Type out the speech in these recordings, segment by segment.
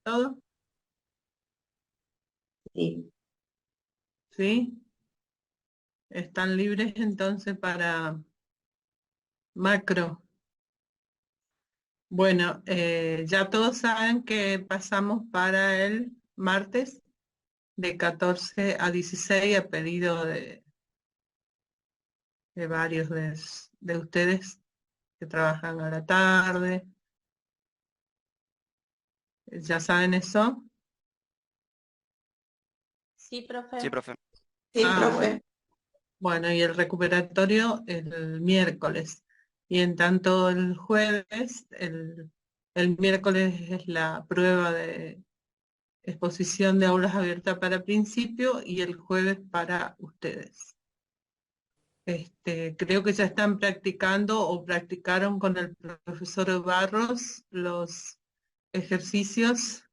¿Todo? Sí. ¿Sí? ¿Están libres entonces para macro? Bueno, ya todos saben que pasamos para el martes de 14 a 16 a pedido de varios de ustedes que trabajan a la tarde. ¿Ya saben eso? Sí, Sí, profe. profe. Sí, Ah, bueno. profe. Bueno, y el recuperatorio el miércoles. Y en tanto el jueves, el miércoles es la prueba de exposición de aulas abiertas para principio y el jueves para ustedes. Creo que ya están practicando o practicaron con el profesor Barros los ejercicios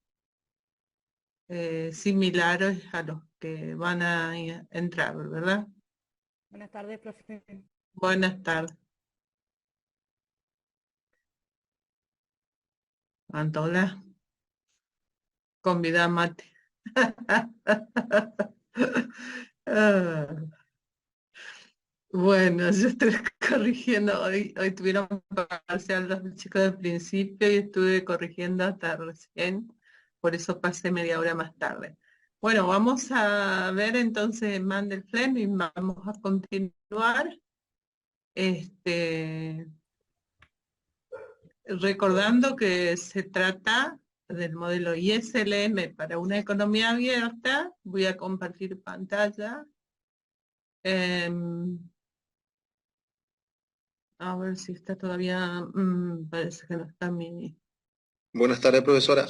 similares a los que van a entrar, ¿verdad? Buenas tardes, profe. Buenas tardes. Antola, convida mate. Ah, bueno, yo estoy corrigiendo, hoy tuvieron parcial los chicos del principio y estuve corrigiendo hasta recién, por eso pasé media hora más tarde. Bueno, vamos a ver entonces Mandel Fleming, vamos a continuar. Este, Recordando que se trata del modelo ISLM para una economía abierta, voy a compartir pantalla. Em, a ver si está todavía, parece que no está mi... Buenas tardes, profesora.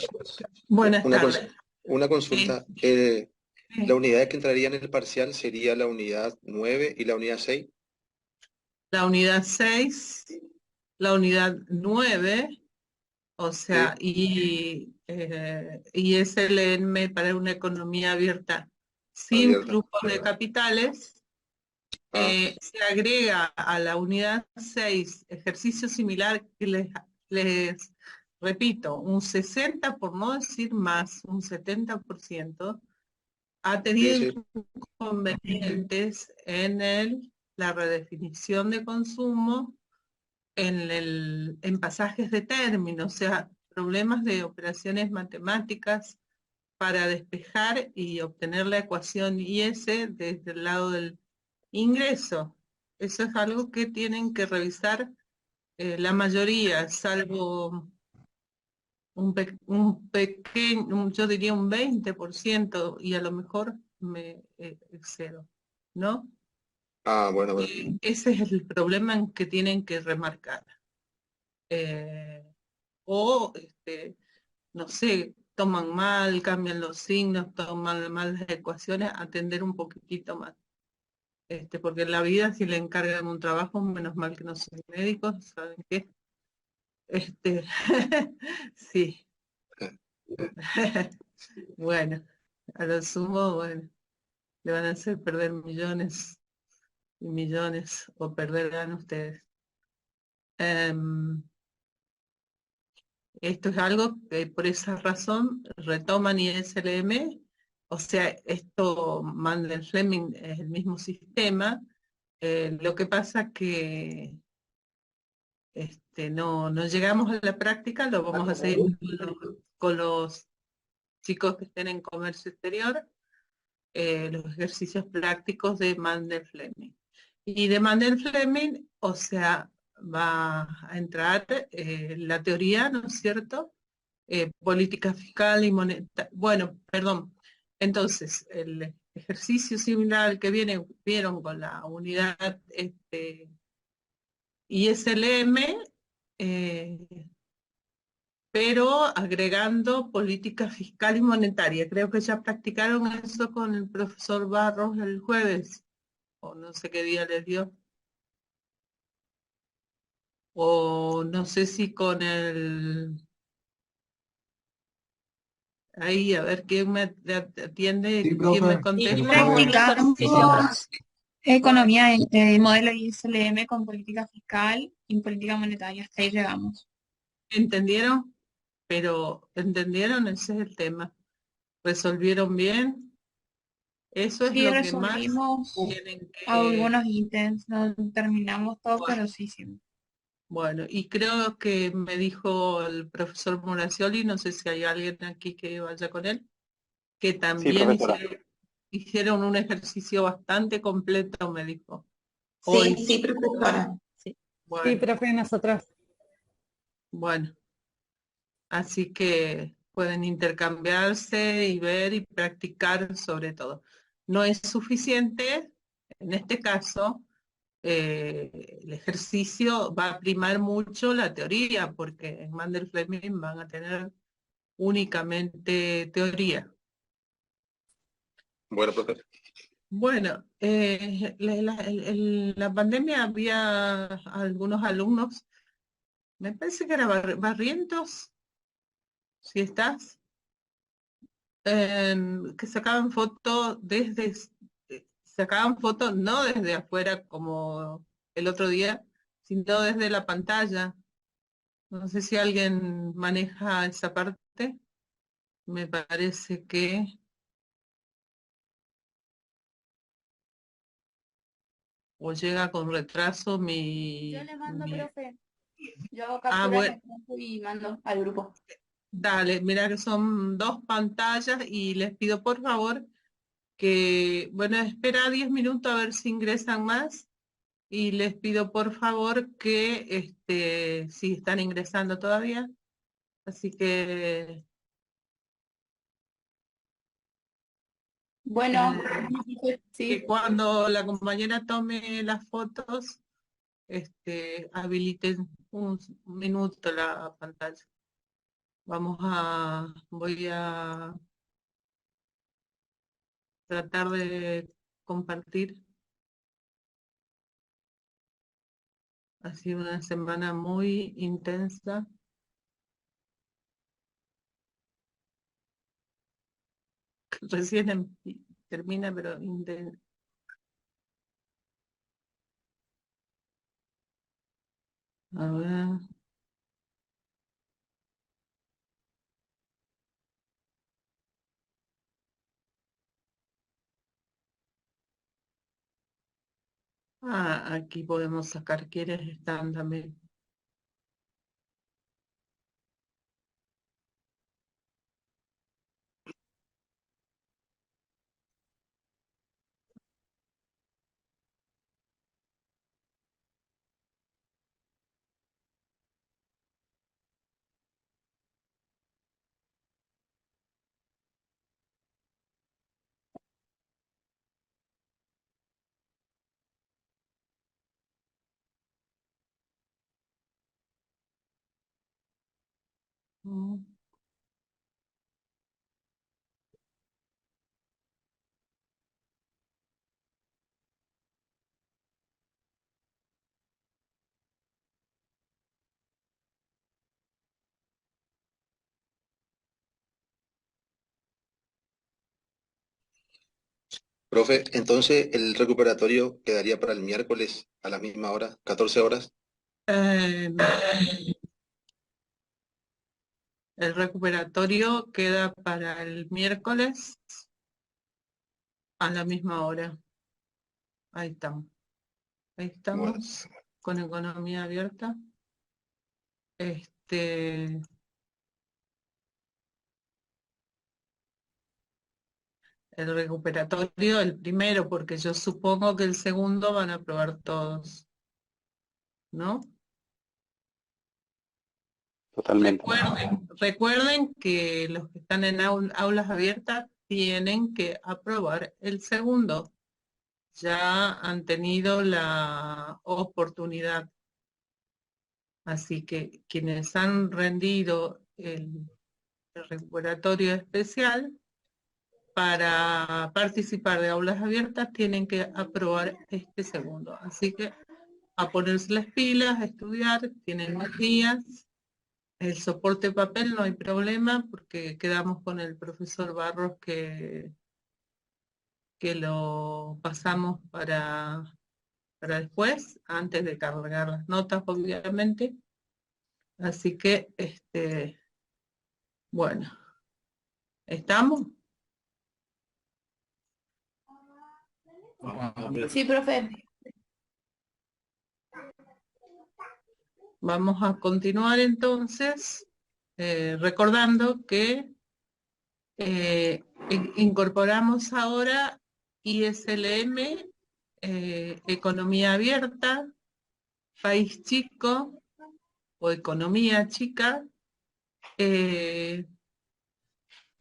Buenas Una, tardes. una consulta. La unidad que entraría en el parcial sería la unidad 9 y la unidad 6. La unidad 6, la unidad 9, o sea, Sí. y ISLM para una economía abierta sin Abierta. flujos de capitales. Ah, Se agrega a la unidad 6 ejercicio similar que les repito, un 60, por no decir más, un 70%, ha sí, tenido sí. inconvenientes en la redefinición de consumo, en pasajes de término, o sea, problemas de operaciones matemáticas para despejar y obtener la ecuación IS desde el lado del ingreso. Eso es algo que tienen que revisar la mayoría, salvo un pequeño, yo diría un 20%, y a lo mejor me excedo, ¿no? Ah, bueno, bueno. Ese es el problema en que tienen que remarcar. Eh, o, no sé, toman mal, cambian los signos, toman mal las ecuaciones, atender un poquitito más. Porque en la vida si le encargan un trabajo, menos mal que no soy médico, ¿saben qué? Este, sí. Bueno, a lo sumo, bueno, le van a hacer perder millones y millones, o perderán ustedes. Em, Esto es algo que por esa razón retoman ISLM, o sea, esto Mandel Fleming es el mismo sistema, lo que pasa que no llegamos a la práctica, lo vamos a hacer con los chicos que estén en comercio exterior, los ejercicios prácticos de Mandel Fleming. Y de Mandel Fleming, o sea, va a entrar la teoría, ¿no es cierto? Política fiscal y monetaria. Bueno, perdón. Entonces, el ejercicio similar al que vieron con la unidad ISLM, pero agregando política fiscal y monetaria. Creo que ya practicaron eso con el profesor Barros el jueves, o no sé qué día les dio. O no sé si con ahí, a ver quién me atiende, Sí, quién me profe. Sí, contesta. tengo un ejercicio. Practicamos economía, modelo ISLM con política fiscal y política monetaria. Hasta ahí llegamos. ¿Entendieron? pero ¿entendieron? Ese es el tema. ¿Resolvieron bien? Eso es Sí, lo que más resolvimos tienen que... algunos ítems, no terminamos todo, Bueno, pero sí, sí. bueno, y creo que me dijo el profesor Muracioli, no sé si hay alguien aquí que vaya con él, que Sí, también profesora. hicieron un ejercicio bastante completo, me dijo. Sí, Hoy, sí, profesora. Sí. Sí, bueno, profe, nosotros. bueno, así que pueden intercambiarse y ver y practicar sobre todo. No es suficiente, en este caso, el ejercicio va a primar mucho la teoría, porque en Mandel Fleming van a tener únicamente teoría. Bueno, profe. Bueno, la pandemia había algunos alumnos, me parece que era Barrientos, si estás, que sacaban fotos no desde afuera como el otro día, sino desde la pantalla. No sé si alguien maneja esa parte. Me parece que... o llega con retraso Yo le mando, mi... profe. Yo hago Ah, capturas de bueno, pantalla y mando al grupo. dale, mira que son dos pantallas y les pido por favor que, bueno, espera 10 minutos a ver si ingresan más y les pido por favor que, si están ingresando todavía, así que, Bueno, eh, que sí. cuando la compañera tome las fotos, habiliten un minuto la pantalla. Voy a tratar de compartir. Ha sido una semana muy intensa. Recién termina, pero intensa. A ver. Ah, aquí podemos sacar quiénes están también. Mm. Profe, entonces el recuperatorio quedaría para el miércoles a la misma hora, 14 horas. Eh, el recuperatorio queda para el miércoles a la misma hora. Ahí estamos. Ahí Bueno, estamos con economía abierta. Este, el recuperatorio, el primero, porque yo supongo que el segundo van a probar todos, ¿no? Totalmente. Recuerden que los que están en aulas abiertas tienen que aprobar el segundo. Ya han tenido la oportunidad. Así que quienes han rendido el recuperatorio especial para participar de aulas abiertas tienen que aprobar este segundo. Así que a ponerse las pilas, a estudiar, tienen más días. El soporte papel no hay problema porque quedamos con el profesor Barros que lo pasamos para después, antes de cargar las notas, obviamente. Así que Bueno, ¿estamos? Sí, profe. Vamos a continuar entonces, recordando que incorporamos ahora ISLM, Economía Abierta, País Chico o Economía Chica,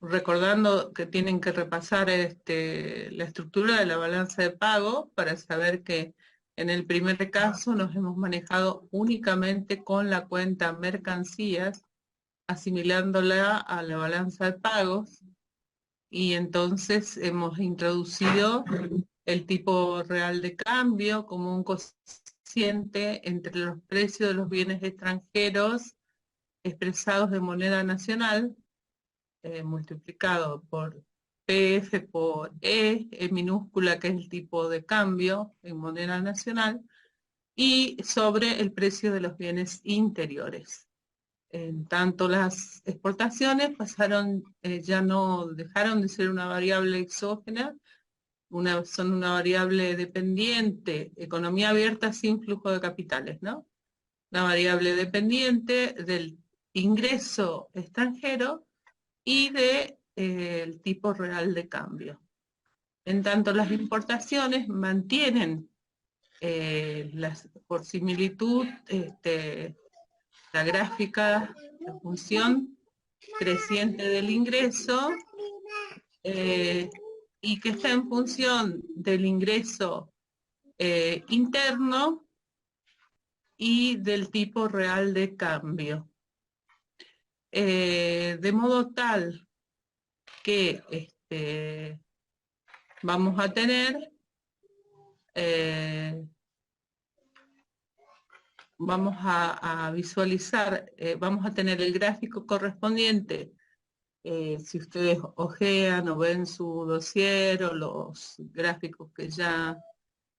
recordando que tienen que repasar la estructura de la balanza de pago para saber que en el primer caso nos hemos manejado únicamente con la cuenta mercancías, asimilándola a la balanza de pagos, y entonces hemos introducido el tipo real de cambio como un cociente entre los precios de los bienes extranjeros expresados de moneda nacional, multiplicado por PF por E minúscula, que es el tipo de cambio en moneda nacional, y sobre el precio de los bienes interiores. En tanto, las exportaciones pasaron, ya no dejaron de ser una variable exógena, son una variable dependiente, economía abierta sin flujo de capitales, ¿no? Una variable dependiente del ingreso extranjero y del tipo real de cambio. En tanto, las importaciones mantienen por similitud la gráfica, la función creciente del ingreso, y que está en función del ingreso interno y del tipo real de cambio. De modo tal que vamos a tener, vamos a visualizar, vamos a tener el gráfico correspondiente. Si ustedes ojean o ven su dossier o los gráficos que ya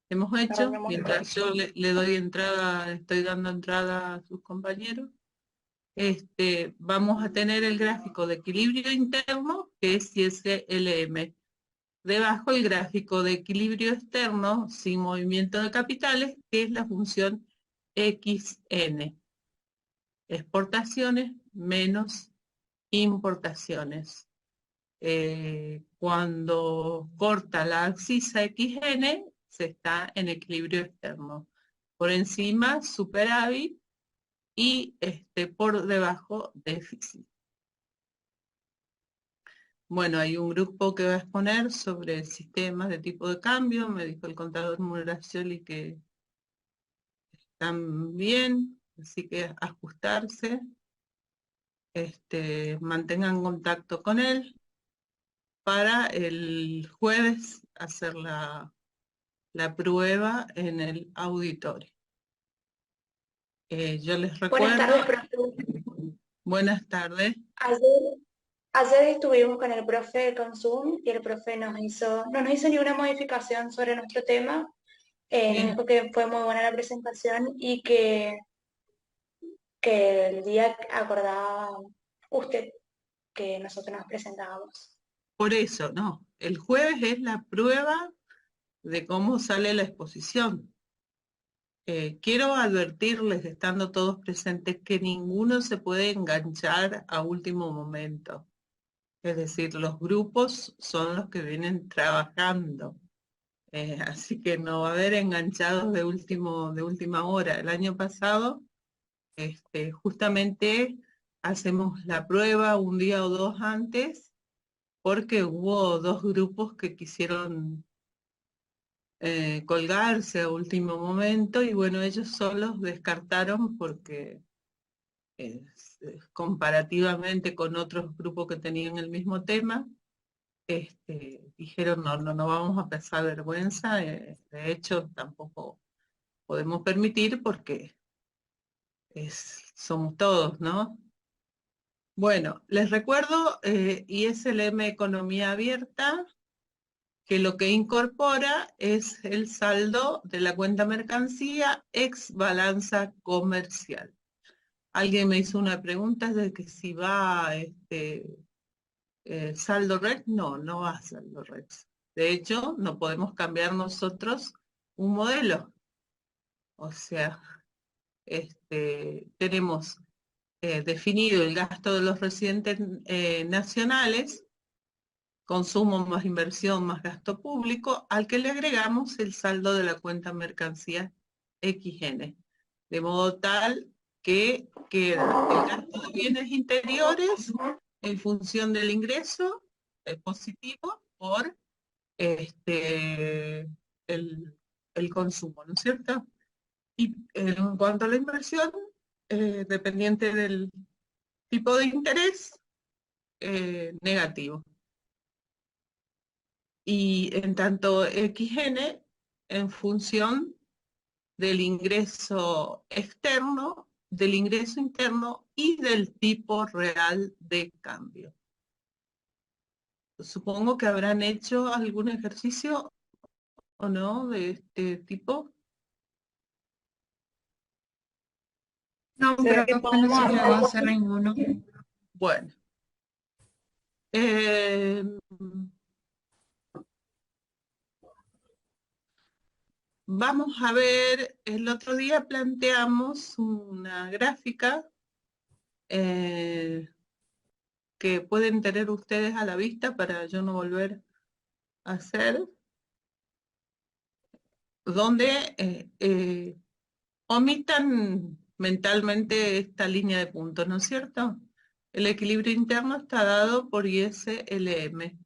hemos hecho, mientras yo le doy entrada, estoy dando entrada a sus compañeros, vamos a tener el gráfico de equilibrio interno, que es ISLM. Debajo el gráfico de equilibrio externo, sin movimiento de capitales, que es la función XN. Exportaciones menos importaciones. Cuando corta la abscisa XN, se está en equilibrio externo. Por encima, superávit, y por debajo, déficit. Bueno, hay un grupo que va a exponer sobre sistemas de tipo de cambio. Me dijo el contador Murascioli que están bien, así que ajustarse. Mantengan contacto con él para el jueves hacer la prueba en el auditorio. Yo les recuerdo... Buenas tardes, profe. Buenas tardes. Ayer estuvimos con el profe con Zoom y el profe no nos hizo ninguna modificación sobre nuestro tema. Nos dijo que fue muy buena la presentación y que el día acordaba usted que nosotros nos presentábamos. Por eso, no. El jueves es la prueba de cómo sale la exposición. Quiero advertirles, estando todos presentes, que ninguno se puede enganchar a último momento. Es decir, los grupos son los que vienen trabajando. Así que no va a haber enganchados de última hora. El año pasado, justamente hacemos la prueba un día o dos antes, porque hubo dos grupos que quisieron colgarse a último momento, y bueno, ellos solos descartaron porque comparativamente con otros grupos que tenían el mismo tema, dijeron no vamos a pasar vergüenza. De hecho tampoco podemos permitir porque somos todos, ¿no? Bueno, les recuerdo ISLM Economía Abierta, que lo que incorpora es el saldo de la cuenta mercancía ex balanza comercial. Alguien me hizo una pregunta de que si va saldo red. No, no va saldo red. De hecho, no podemos cambiar nosotros un modelo. O sea, tenemos definido el gasto de los residentes nacionales, consumo más inversión más gasto público, al que le agregamos el saldo de la cuenta mercancía XN, de modo tal que queda el gasto de bienes interiores en función del ingreso positivo por el, el consumo, ¿no es cierto? Y en cuanto a la inversión, dependiente del tipo de interés, negativo. Y en tanto XN, en función del ingreso externo, del ingreso interno y del tipo real de cambio. Supongo que habrán hecho algún ejercicio o no de este tipo. No, ¿Será que pero no podemos se llegó a hacer? hacer ninguno. Bueno. Vamos a ver, el otro día planteamos una gráfica que pueden tener ustedes a la vista para yo no volver a hacer, donde omitan mentalmente esta línea de puntos, ¿no es cierto? El equilibrio interno está dado por ISLM.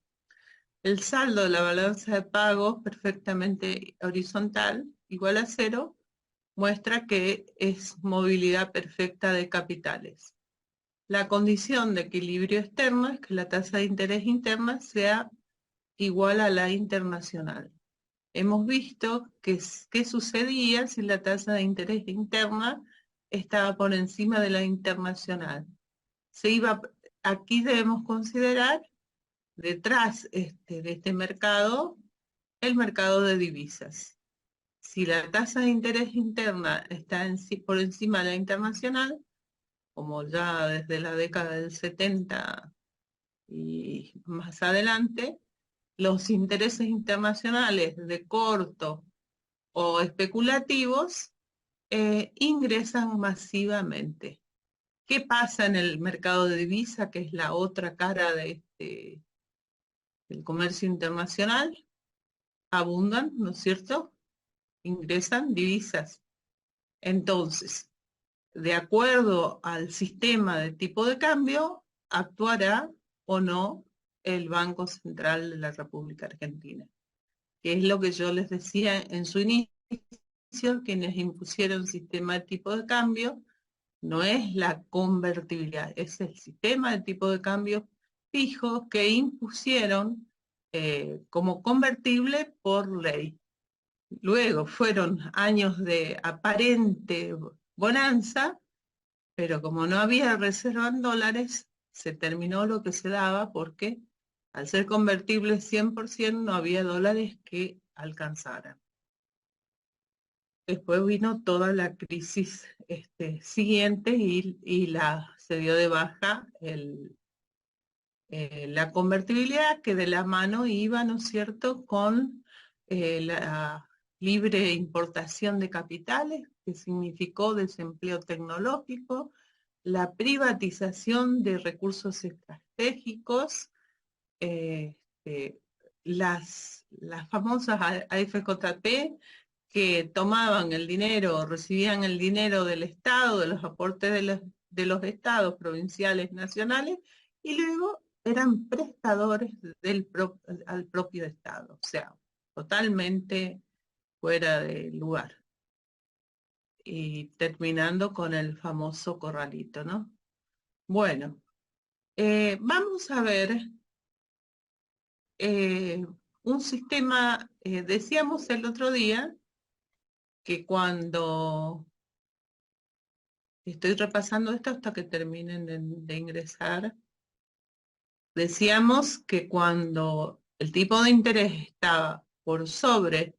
El saldo de la balanza de pagos perfectamente horizontal, igual a 0, muestra que es movilidad perfecta de capitales. La condición de equilibrio externo es que la tasa de interés interna sea igual a la internacional. Hemos visto qué sucedía si la tasa de interés interna estaba por encima de la internacional. Aquí debemos considerar detrás de este mercado, el mercado de divisas. Si la tasa de interés interna está por encima de la internacional, como ya desde la década del 70 y más adelante, los intereses internacionales de corto o especulativos ingresan masivamente. ¿Qué pasa en el mercado de divisa, que es la otra cara del comercio internacional? Abundan, ¿no es cierto? Ingresan divisas. Entonces, de acuerdo al sistema de tipo de cambio, actuará o no el Banco Central de la República Argentina, que es lo que yo les decía en su inicio, quienes impusieron sistema de tipo de cambio, no es la convertibilidad, es el sistema de tipo de cambio fijo que impusieron como convertible por ley. Luego fueron años de aparente bonanza, pero como no había reserva en dólares, se terminó lo que se daba porque al ser convertible 100% no había dólares que alcanzaran. Después vino toda la crisis siguiente y se dio de baja la convertibilidad, que de la mano iba, ¿no es cierto?, con la libre importación de capitales, que significó desempleo tecnológico, la privatización de recursos estratégicos, las famosas AFJP, que tomaban el dinero, recibían el dinero del Estado, de los aportes de los estados provinciales, nacionales, y luego eran prestadores al propio Estado, o sea, totalmente fuera de lugar. Y terminando con el famoso corralito, ¿no? Bueno, vamos a ver un sistema, decíamos el otro día, que cuando estoy repasando esto hasta que terminen de ingresar, decíamos que cuando el tipo de interés estaba por sobre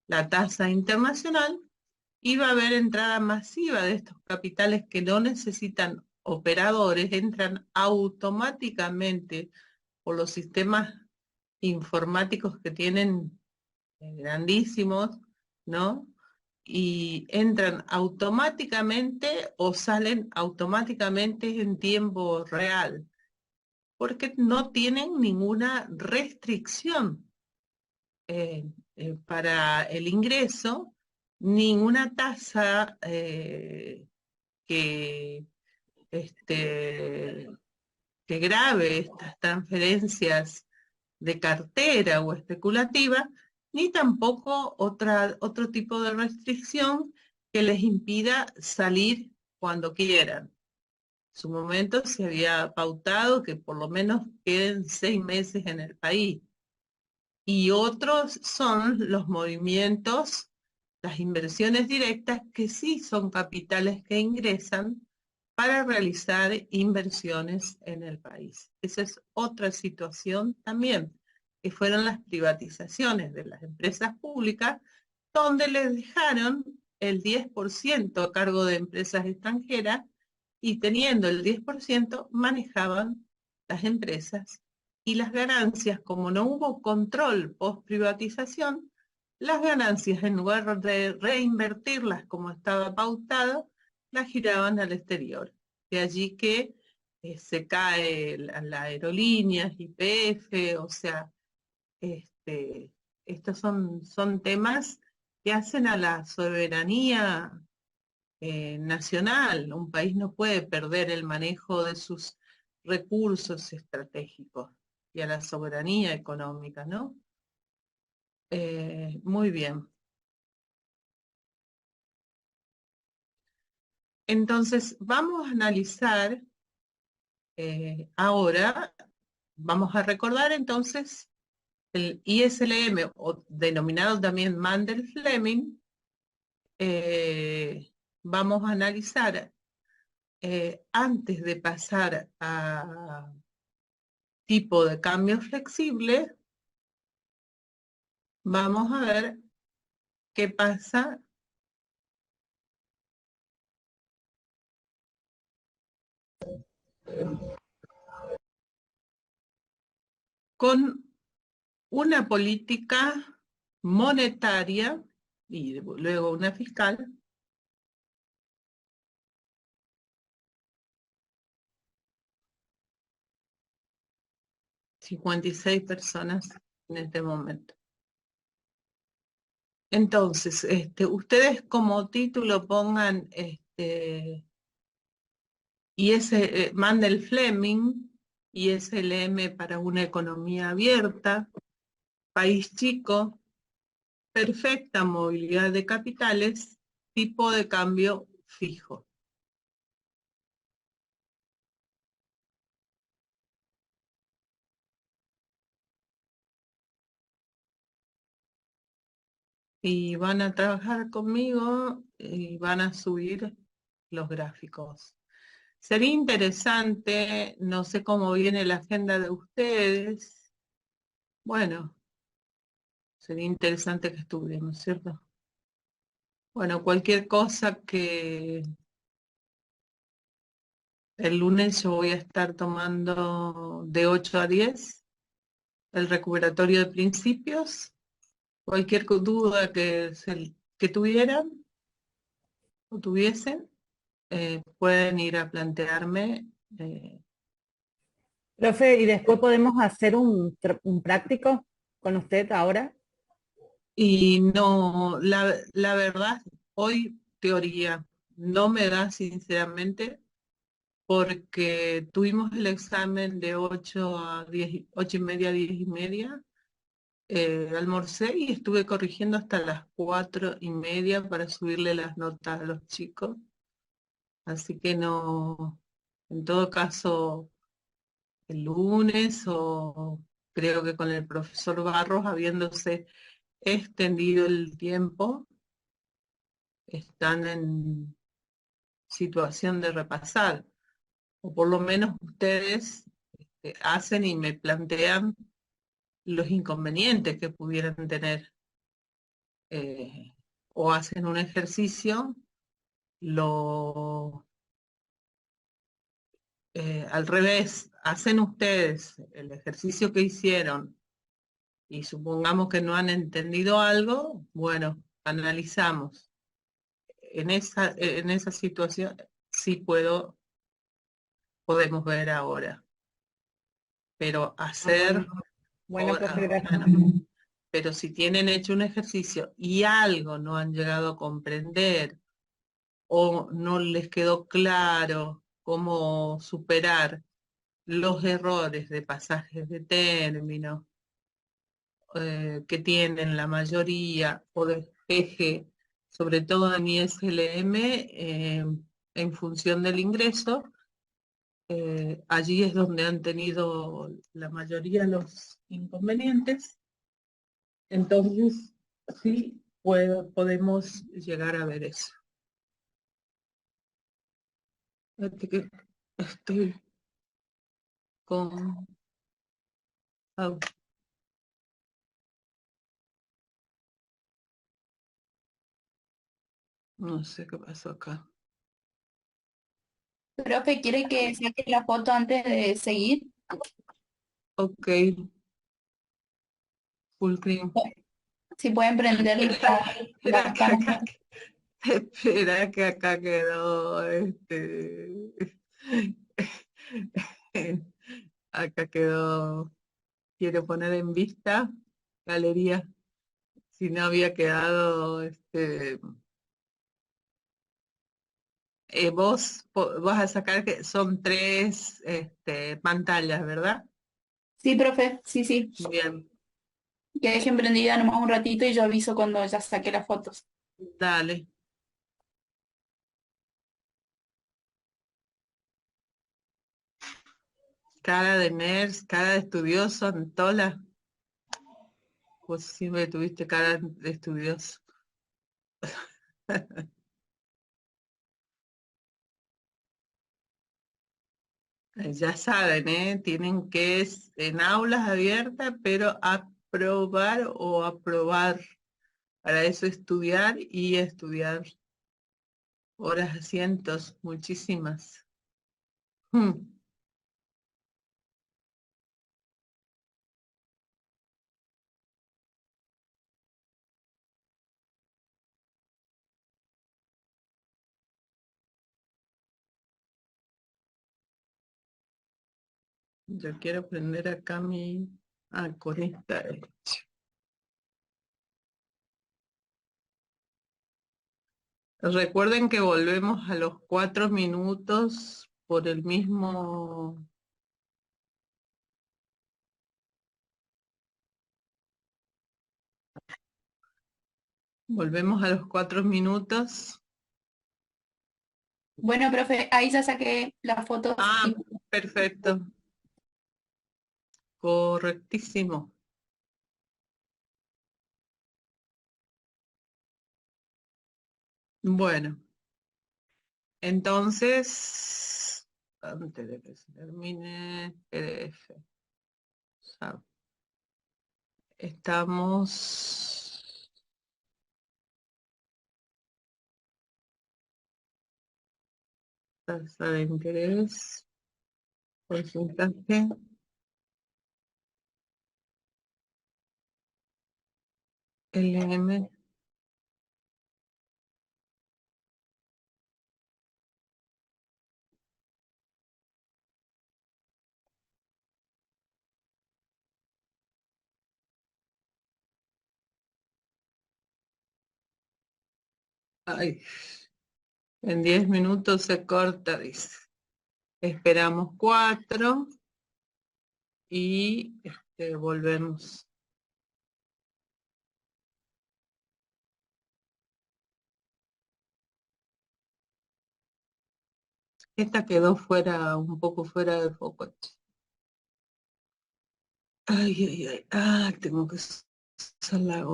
la tasa internacional, iba a haber entrada masiva de estos capitales que no necesitan operadores, entran automáticamente por los sistemas informáticos que tienen grandísimos, ¿no? Y entran automáticamente o salen automáticamente en tiempo real, porque no tienen ninguna restricción para el ingreso, ninguna tasa que, este, que grave estas transferencias de cartera o especulativa, ni tampoco otro tipo de restricción que les impida salir cuando quieran. En su momento se había pautado que por lo menos queden 6 meses en el país. Y otros son los movimientos, las inversiones directas, que sí son capitales que ingresan para realizar inversiones en el país. Esa es otra situación también, que fueron las privatizaciones de las empresas públicas, donde les dejaron el 10% a cargo de empresas extranjeras y teniendo el 10% manejaban las empresas y las ganancias, como no hubo control post privatización, las ganancias en lugar de reinvertirlas como estaba pautado, las giraban al exterior. De allí que se cae la aerolínea, YPF, o sea, estos son temas que hacen a la soberanía nacional. Un país no puede perder el manejo de sus recursos estratégicos y a la soberanía económica, ¿no? Muy bien. Entonces, vamos a analizar ahora, vamos a recordar entonces el ISLM, o denominado también Mandel-Fleming. Vamos a analizar, antes de pasar a tipo de cambio flexible, vamos a ver qué pasa con una política monetaria y luego una fiscal ...56 personas en este momento. Entonces, ustedes como título pongan Mandel-Fleming, ISLM para una economía abierta, país chico, perfecta movilidad de capitales, tipo de cambio fijo. Y van a trabajar conmigo y van a subir los gráficos. Sería interesante, no sé cómo viene la agenda de ustedes. Bueno, sería interesante que estuviéramos, ¿cierto? Bueno, cualquier cosa que el lunes yo voy a estar tomando de 8 a 10 el recuperatorio de principios. Cualquier duda que tuvieran o tuviesen, pueden ir a plantearme. Profe, ¿y después podemos hacer un práctico con usted ahora? Y no, la verdad, hoy teoría no me da sinceramente, porque tuvimos el examen de 8 a 10, 8:30 a 10:30, almorcé y estuve corrigiendo hasta las 4:30 para subirle las notas a los chicos, así que no, en todo caso, el lunes o creo que con el profesor Barros, habiéndose extendido el tiempo, están en situación de repasar, o por lo menos ustedes hacen y me plantean los inconvenientes que pudieran tener, o hacen un ejercicio, lo al revés, hacen ustedes el ejercicio que hicieron y supongamos que no han entendido algo, bueno, analizamos. En esa situación sí podemos ver ahora, pero hacer, Bueno, profe, gracias. bueno, pero si tienen hecho un ejercicio y algo no han llegado a comprender o no les quedó claro cómo superar los errores de pasajes de términos que tienen la mayoría o despeje, sobre todo en ISLM, en función del ingreso, allí es donde han tenido la mayoría los inconvenientes. Entonces, sí, podemos llegar a ver eso. Fíjate que estoy con... no sé qué pasó acá. Profe, ¿quiere que saque la foto antes de seguir? Ok, full screen. Si pueden prender Espera la que acá, cámara. espera que acá quedó, acá quedó, quiero poner en vista, galería, si no había quedado, vos vas a sacar que son tres, pantallas, ¿verdad? Sí, profe, sí, sí. Bien, Que dejen prendida nomás un ratito y yo aviso cuando ya saque las fotos. dale. Cara de nerds, cara de estudioso, Antola. Vos siempre tuviste cara de estudioso. Ya saben, tienen que en aulas abiertas, pero aprobar o aprobar. Para eso estudiar y estudiar horas, cientos, muchísimas. Hmm, Yo quiero aprender acá con esta. Recuerden que volvemos a los 4 minutos por el mismo. Volvemos a los 4 minutos. Bueno, profe, ahí ya saqué las fotos. Ah, perfecto. Correctísimo. Bueno, entonces, antes de que se termine PDF, ya estamos. Tasa de interés, porcentaje. LM. Ay, en 10 minutos se corta, dice. Esperamos 4 y volvemos. Esta quedó fuera, un poco fuera de foco. Ay, ay, ay. Ah, tengo que usar la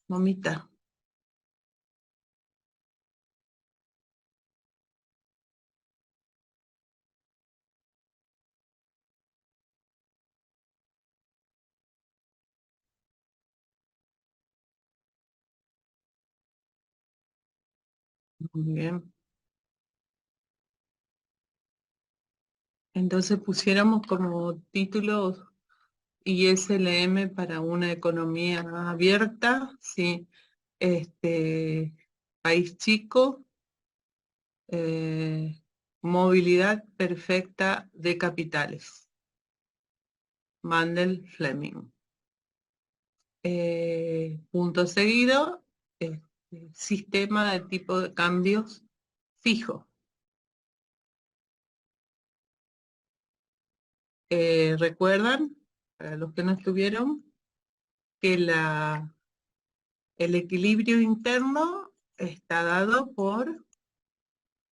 mamita. Muy bien. Entonces pusiéramos como título ISLM para una economía abierta, sí. País chico, movilidad perfecta de capitales. Mandel Fleming. Punto seguido, sistema de tipo de cambios fijo. ¿Recuerdan, para los que no estuvieron, que el equilibrio interno está dado por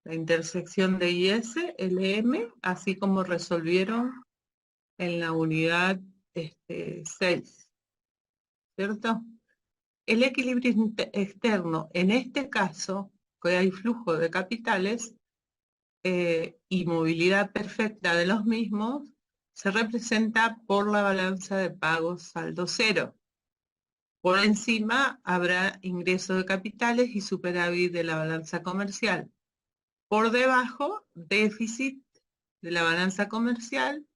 la intersección de IS, LM, así como resolvieron en la unidad 6, ¿cierto? El equilibrio externo, en este caso, que hay flujo de capitales y movilidad perfecta de los mismos, se representa por la balanza de pagos saldo cero. Por encima habrá ingreso de capitales y superávit de la balanza comercial. Por debajo, déficit de la balanza comercial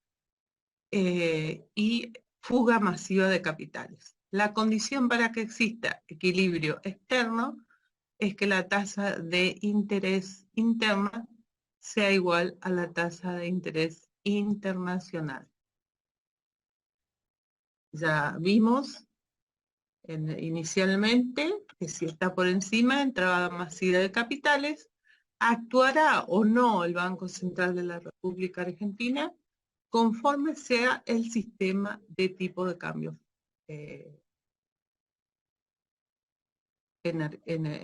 y fuga masiva de capitales. La condición para que exista equilibrio externo es que la tasa de interés interna sea igual a la tasa de interés internacional. Ya vimos inicialmente que si está por encima, entrada masiva de capitales, actuará o no el Banco Central de la República Argentina conforme sea el sistema de tipo de cambio en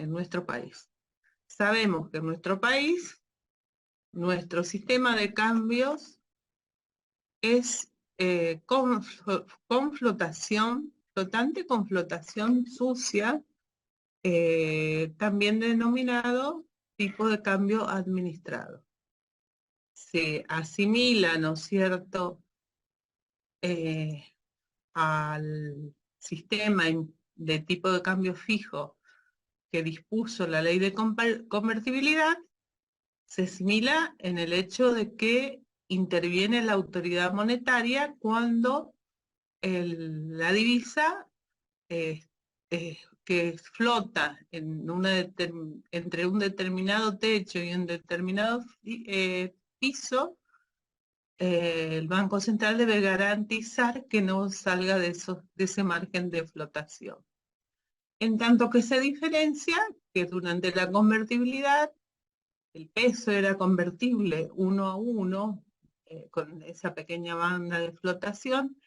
nuestro país. Sabemos que en nuestro país, nuestro sistema de cambios es con flotación, flotante con flotación sucia, también denominado tipo de cambio administrado. Se asimila, ¿no es cierto?, al sistema de tipo de cambio fijo que dispuso la ley de convertibilidad, se asimila en el hecho de que interviene la autoridad monetaria cuando la divisa que flota en entre un determinado techo y un determinado piso, el Banco Central debe garantizar que no salga de ese margen de flotación. En tanto que se diferencia que durante la convertibilidad el peso era convertible 1 a 1 con esa pequeña banda de flotación,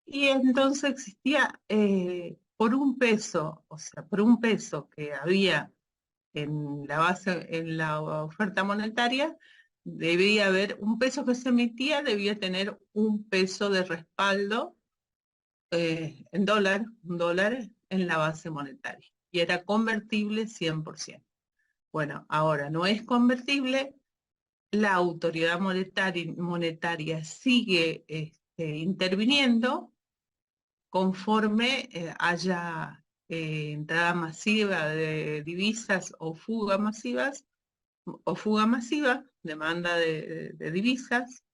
y entonces existía por un peso, o sea, por un peso que había en la base, en la oferta monetaria, debía haber un peso que se emitía, debía tener un peso de respaldo en un dólar en la base monetaria, y era convertible 100%. Bueno, ahora no es convertible, la autoridad monetaria sigue interviniendo conforme haya entrada masiva de divisas o fuga masiva, demanda de divisas,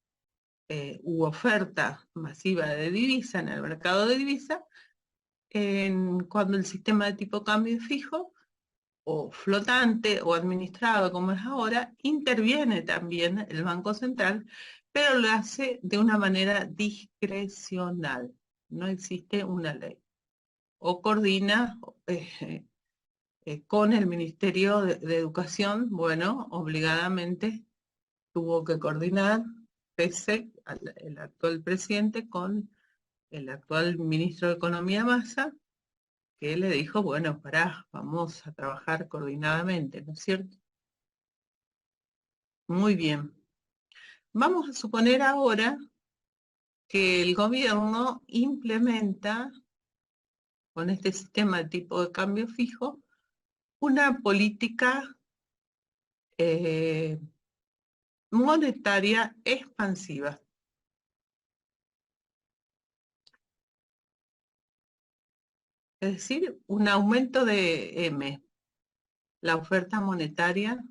u oferta masiva de divisa en el mercado de divisas, cuando el sistema de tipo cambio fijo o flotante o administrado como es ahora, interviene también el Banco Central, pero lo hace de una manera discrecional. No existe una ley. O coordina con el Ministerio de Educación, bueno, obligadamente tuvo que coordinar, pese al actual presidente, con el actual ministro de Economía, Massa, que le dijo, bueno, pará, vamos a trabajar coordinadamente, ¿no es cierto? Muy bien. Vamos a suponer ahora que el gobierno implementa, con este sistema de tipo de cambio fijo, una política monetaria expansiva. Es decir, un aumento de M. la oferta monetaria.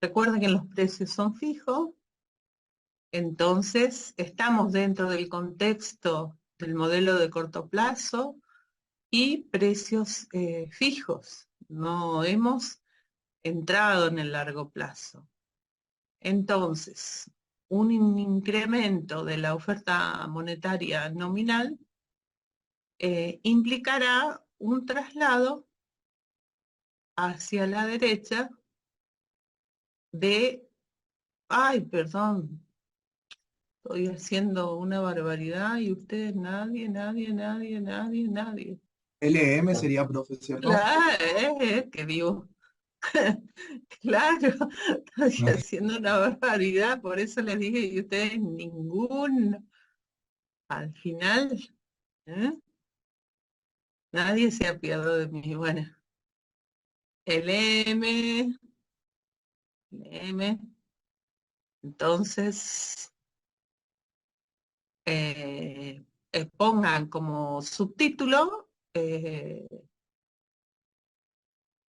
Recuerden que los precios son fijos, entonces estamos dentro del contexto del modelo de corto plazo y precios fijos. No hemos entrado en el largo plazo. Entonces, un incremento de la oferta monetaria nominal implicará un traslado hacia la derecha de, ay, perdón, estoy haciendo una barbaridad y ustedes nadie. LM sería, profe, ¿cierto? Claro, que vivo. Claro, estoy No. haciendo una barbaridad, por eso les dije, y ustedes ninguno. Al final, ¿eh? Nadie se apiadó de mí. Bueno, el M, entonces, pongan como subtítulo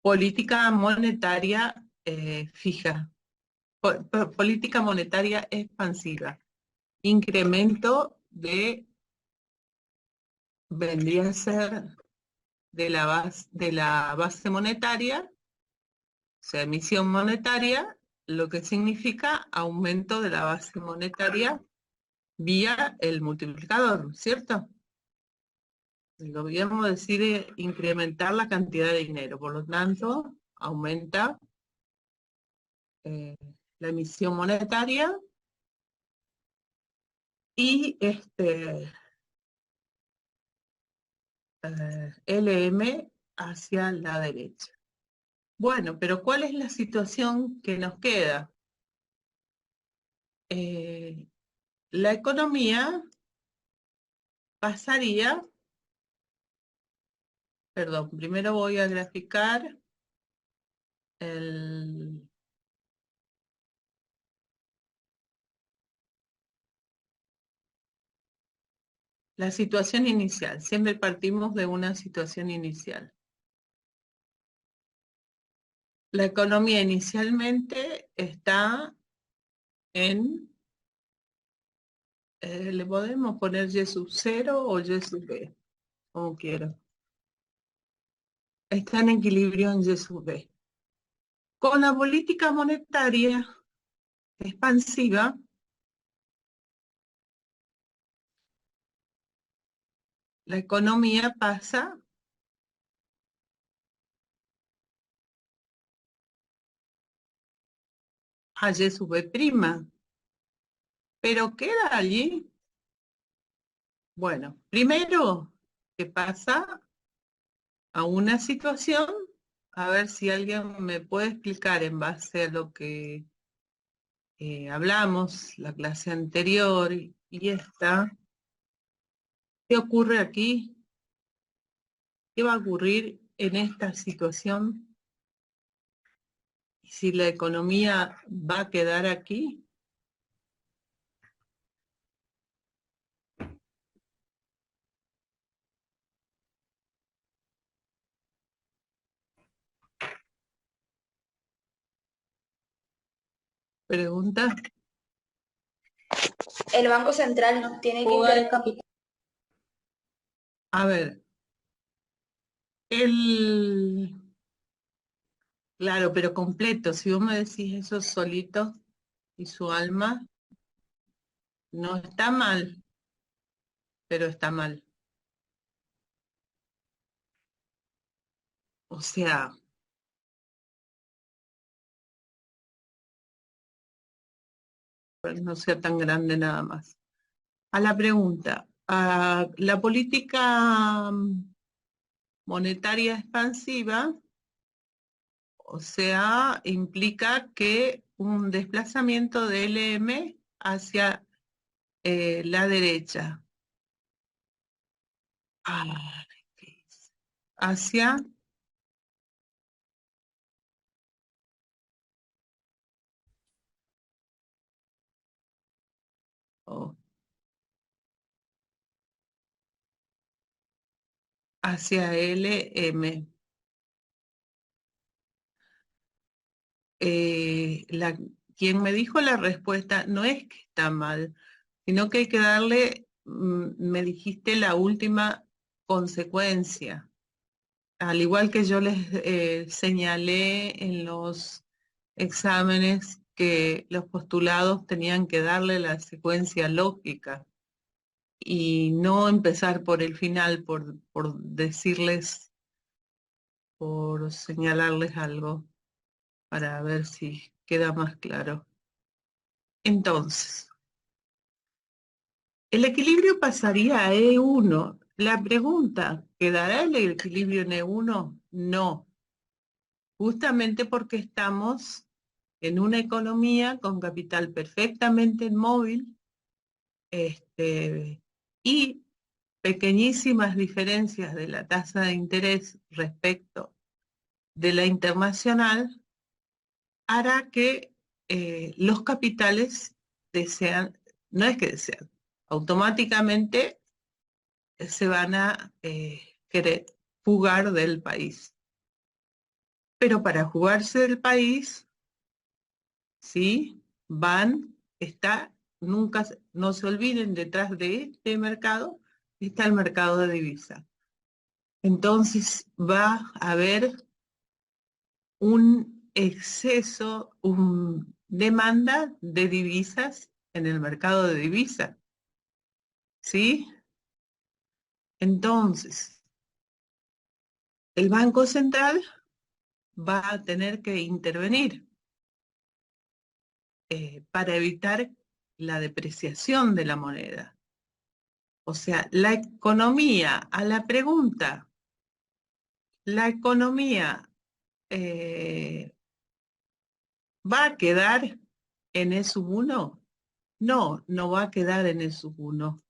política monetaria fija, política monetaria expansiva, incremento vendría a ser de la base monetaria, o sea, emisión monetaria, lo que significa aumento de la base monetaria vía el multiplicador, ¿cierto? El gobierno decide incrementar la cantidad de dinero, por lo tanto, aumenta la emisión monetaria y LM hacia la derecha. Bueno, pero ¿cuál es la situación que nos queda? La economía pasaría, perdón, primero voy a graficar la situación inicial. Siempre partimos de una situación inicial. La economía inicialmente está en, le podemos poner Y sub 0 o Y sub B, como quiero. Está en equilibrio en Y sub B. Con la política monetaria expansiva, la economía pasa a Y sub B prima. Pero queda allí. Bueno, primero, ¿qué pasa? A una situación, a ver si alguien me puede explicar en base a lo que hablamos la clase anterior y esta, ¿qué ocurre aquí? ¿Qué va a ocurrir en esta situación? ¿Y si la economía va a quedar aquí? Pregunta. El Banco Central nos tiene que Fuga de intervenir. capital. A ver, claro, pero completo, si vos me decís eso solito y su alma, no está mal, pero está mal. O sea, pues no sea tan grande nada más. A la pregunta, la política monetaria expansiva, o sea, implica que un desplazamiento de LM hacia la derecha. Ah, ¿qué es? Hacia oh, hacia LM. quien me dijo la respuesta no es que está mal, sino que hay que darle, me dijiste la última consecuencia. Al igual que yo les señalé en los exámenes que los postulados tenían que darle la secuencia lógica y no empezar por el final, por decirles, por señalarles algo, para ver si queda más claro. Entonces, el equilibrio pasaría a E1. La pregunta, ¿quedará el equilibrio en E1? No, justamente porque estamos en una economía con capital perfectamente móvil, y pequeñísimas diferencias de la tasa de interés respecto de la internacional hará que los capitales desean, no es que desean, automáticamente se van a querer fugar del país. Pero para jugarse del país, ¿sí? Nunca, no se olviden, detrás de este mercado está el mercado de divisas. Entonces va a haber un exceso, demanda de divisas en el mercado de divisas, ¿sí? Entonces, el Banco Central va a tener que intervenir para evitar la depreciación de la moneda. O sea, la economía, a la pregunta, ¿la economía va a quedar en E sub 1? No, no va a quedar en E sub 1.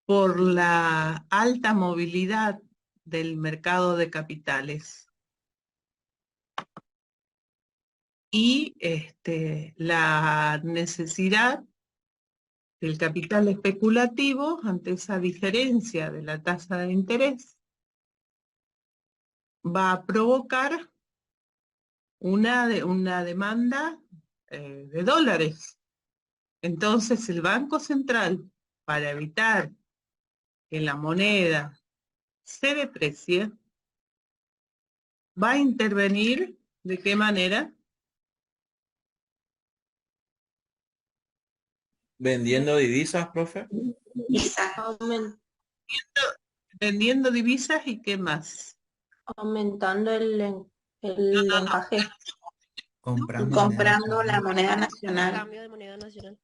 Por la alta movilidad del mercado de capitales y la necesidad del capital especulativo ante esa diferencia de la tasa de interés va a provocar una demanda de dólares. Entonces el Banco Central, para evitar que la moneda se deprecie, va a intervenir. ¿De qué manera? Vendiendo divisas, profe. Vendiendo divisas y qué más. Aumentando el encaje, Comprando la moneda nacional. Cambio de moneda nacional.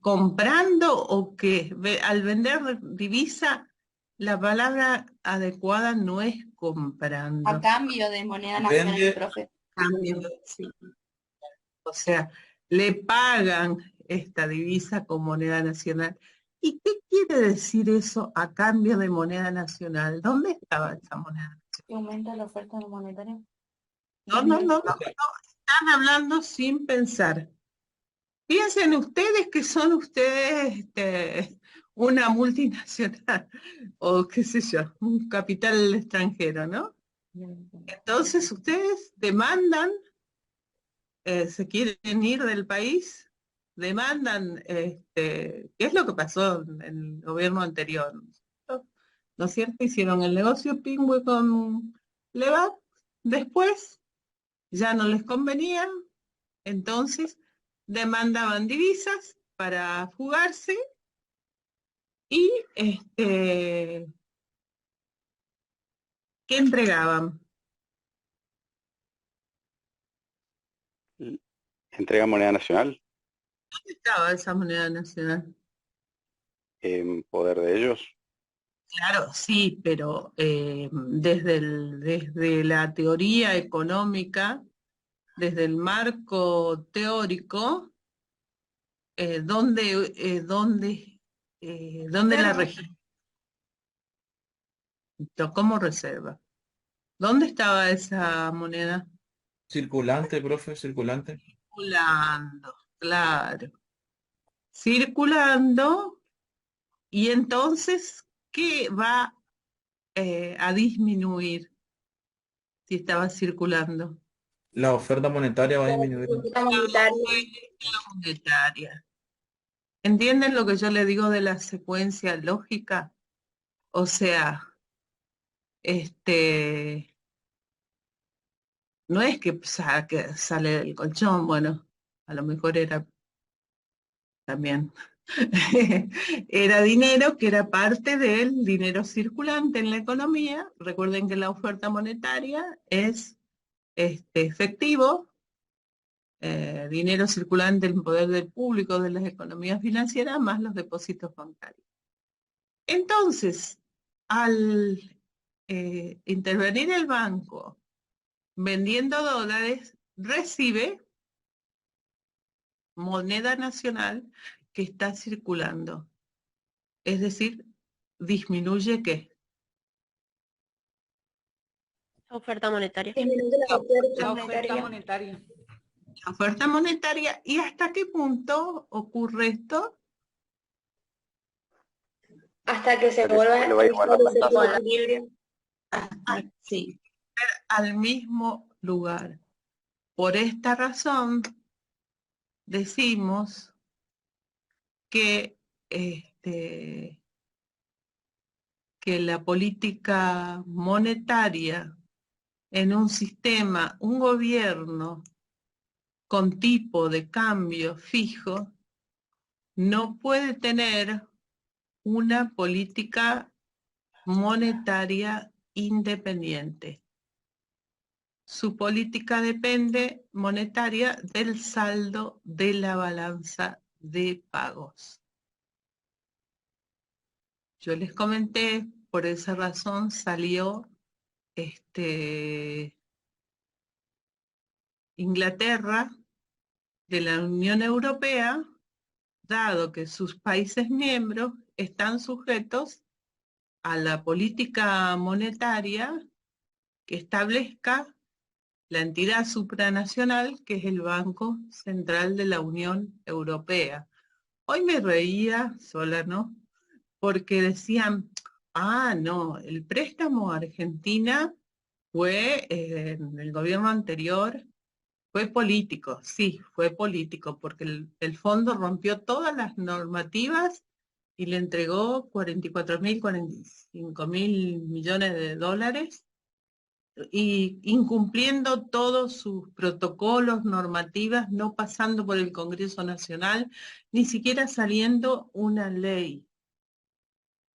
Comprando o qué. Al vender divisa, la palabra adecuada no es comprando. A cambio de moneda nacional, Vende, profe. Cambio, sí. O sea, le pagan esta divisa con moneda nacional. ¿Y qué quiere decir eso a cambio de moneda nacional? ¿Dónde estaba esa moneda? ¿Y aumenta la oferta monetaria? No. Están hablando sin pensar. Piensen ustedes que son ustedes una multinacional o qué sé yo, un capital extranjero, ¿no? Entonces ustedes demandan, se quieren ir del país, demandan, ¿qué es lo que pasó en el gobierno anterior? ¿No es cierto? Hicieron el negocio Pingüe con Levat, después ya no les convenía, entonces demandaban divisas para fugarse y ¿qué entregaban? Entrega moneda nacional ¿Dónde estaba esa moneda nacional? en poder de ellos. Claro, sí, pero desde la teoría económica, desde el marco teórico, ¿dónde la registró como reserva? ¿Dónde estaba esa moneda? circulante, profe, circulante. Circulando, claro. Circulando, y entonces, ¿qué va a disminuir si estaba circulando? La oferta monetaria va a disminuir. Política monetaria. Monetaria. ¿Entienden lo que yo le digo de la secuencia lógica? O sea, no es que sale del colchón, bueno, a lo mejor era también. Era dinero que era parte del dinero circulante en la economía. Recuerden que la oferta monetaria es efectivo, dinero circulante en poder del público de las economías financieras, más los depósitos bancarios. Entonces, al intervenir el banco vendiendo dólares, recibe moneda nacional que está circulando. Es decir, disminuye ¿qué? La oferta monetaria. Disminuye la oferta La oferta monetaria. monetaria. La oferta monetaria. ¿Y hasta qué punto ocurre esto? Hasta que se Hasta que se vuelva vuelva a igual a la establecer el tasa. equilibrio. Sí. Al mismo lugar. Por esta razón, decimos que, que la política monetaria en un sistema, un gobierno con tipo de cambio fijo, no puede tener una política monetaria independiente. Su política depende monetaria del saldo de la balanza de pagos. Yo les comenté, por esa razón salió Inglaterra de la Unión Europea, dado que sus países miembros están sujetos a la política monetaria que establezca la entidad supranacional, que es el Banco Central de la Unión Europea. Hoy me reía sola, ¿no? Porque decían, no, el préstamo a Argentina fue en el gobierno anterior, fue político, sí, fue político, porque el fondo rompió todas las normativas y le entregó 44.000, 45.000 millones de dólares y incumpliendo todos sus protocolos, normativas, no pasando por el Congreso Nacional, ni siquiera saliendo una ley.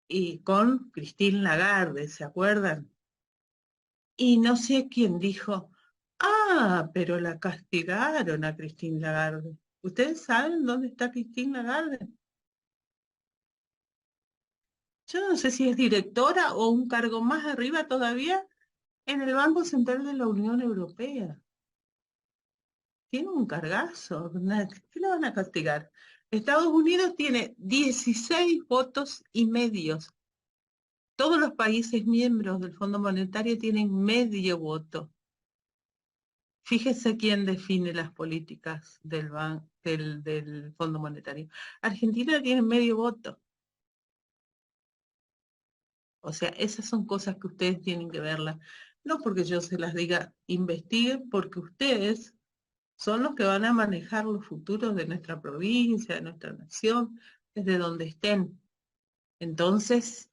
Y con Christine Lagarde, ¿se acuerdan? Y no sé quién dijo, pero la castigaron a Christine Lagarde. ¿Ustedes saben dónde está Christine Lagarde? Yo no sé si es directora o un cargo más arriba todavía en el Banco Central de la Unión Europea. Tiene un cargazo. ¿Qué le van a castigar? Estados Unidos tiene 16 votos y medios. Todos los países miembros del Fondo Monetario tienen medio voto. Fíjese quién define las políticas del Fondo Monetario. Argentina tiene medio voto. O sea, esas son cosas que ustedes tienen que verlas. No porque yo se las diga, investiguen, porque ustedes son los que van a manejar los futuros de nuestra provincia, de nuestra nación, desde donde estén. Entonces,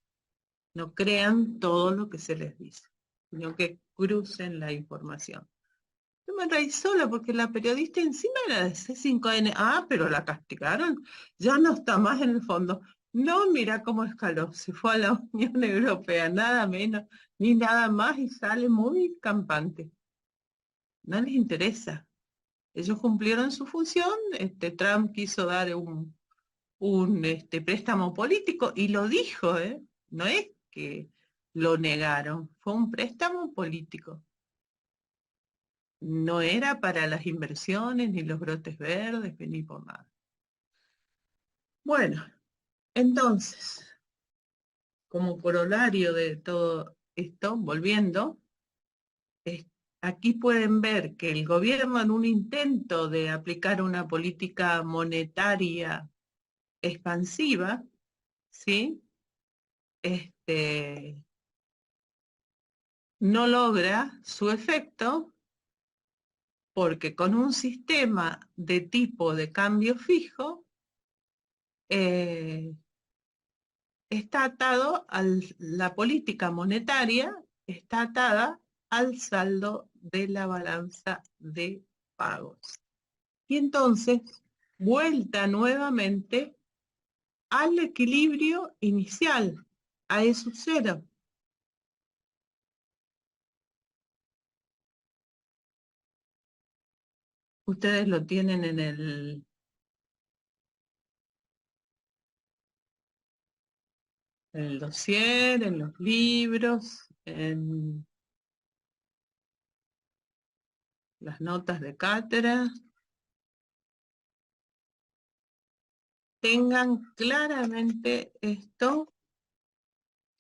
no crean todo lo que se les dice, sino que crucen la información. Yo me reí sola porque la periodista encima era de C5N. Pero la castigaron. Ya no está más en el fondo. No, mira cómo escaló. Se fue a la Unión Europea, nada menos, ni nada más, y sale muy campante. No les interesa. Ellos cumplieron su función. Trump quiso dar un préstamo político y lo dijo, ¿eh? No es que lo negaron, fue un préstamo político. No era para las inversiones, ni los brotes verdes, ni por nada. Bueno, entonces, como corolario de todo esto, volviendo, aquí pueden ver que el gobierno en un intento de aplicar una política monetaria expansiva, ¿sí? No logra su efecto porque con un sistema de tipo de cambio fijo, está atado la política monetaria, está atada al saldo de la balanza de pagos. Y entonces, vuelta nuevamente al equilibrio inicial, a eso cero. Ustedes lo tienen en el dossier, en los libros, en las notas de cátedra. Tengan claramente esto,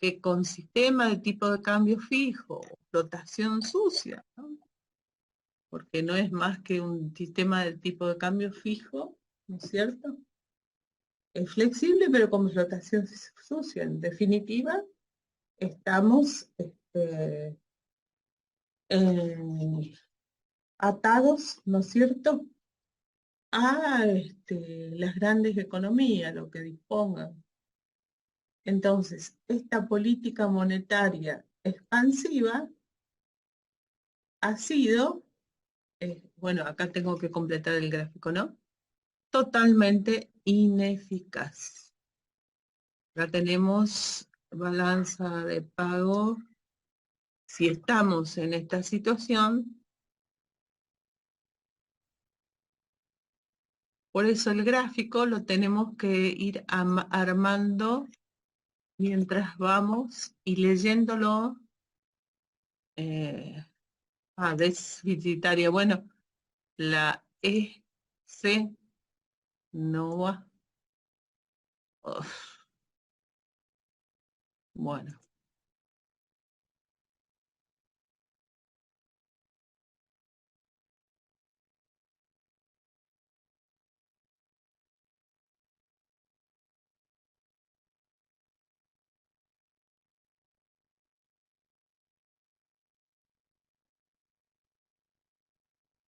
que con sistema de tipo de cambio fijo, flotación sucia, ¿no? Porque no es más que un sistema de tipo de cambio fijo, ¿no es cierto? Es flexible, pero con flotación sucia. En definitiva, estamos atados, ¿no es cierto?, a las grandes economías, lo que dispongan. Entonces, esta política monetaria expansiva ha sido, bueno, acá tengo que completar el gráfico, ¿no? Totalmente ineficaz. Acá tenemos balanza de pago. Si estamos en esta situación, por eso el gráfico lo tenemos que ir armando mientras vamos y leyéndolo deficitaria. Bueno, la EC no va. Uf. Bueno.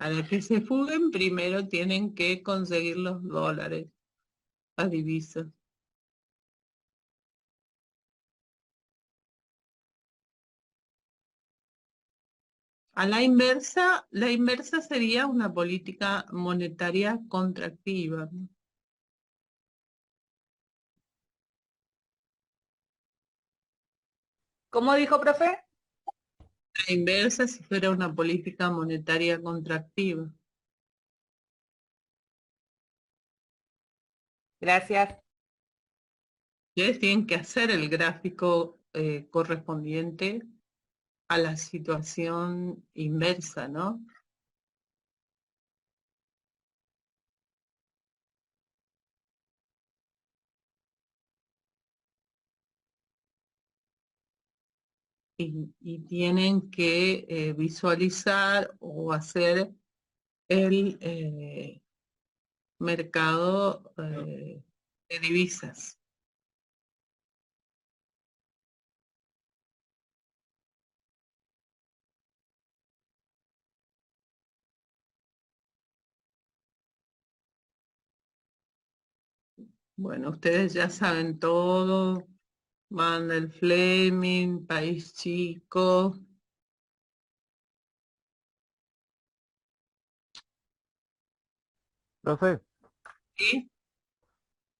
Para que se fuguen, primero tienen que conseguir los dólares, las divisas. A la inversa sería una política monetaria contractiva, ¿no? ¿Cómo dijo, profe? La inversa si fuera una política monetaria contractiva. Gracias. Ustedes tienen que hacer el gráfico correspondiente a la situación inversa, ¿no? Y tienen que visualizar o hacer el mercado de divisas. Bueno, ustedes ya saben todo. Mandel Fleming, País Chico. Profe, ¿Sí?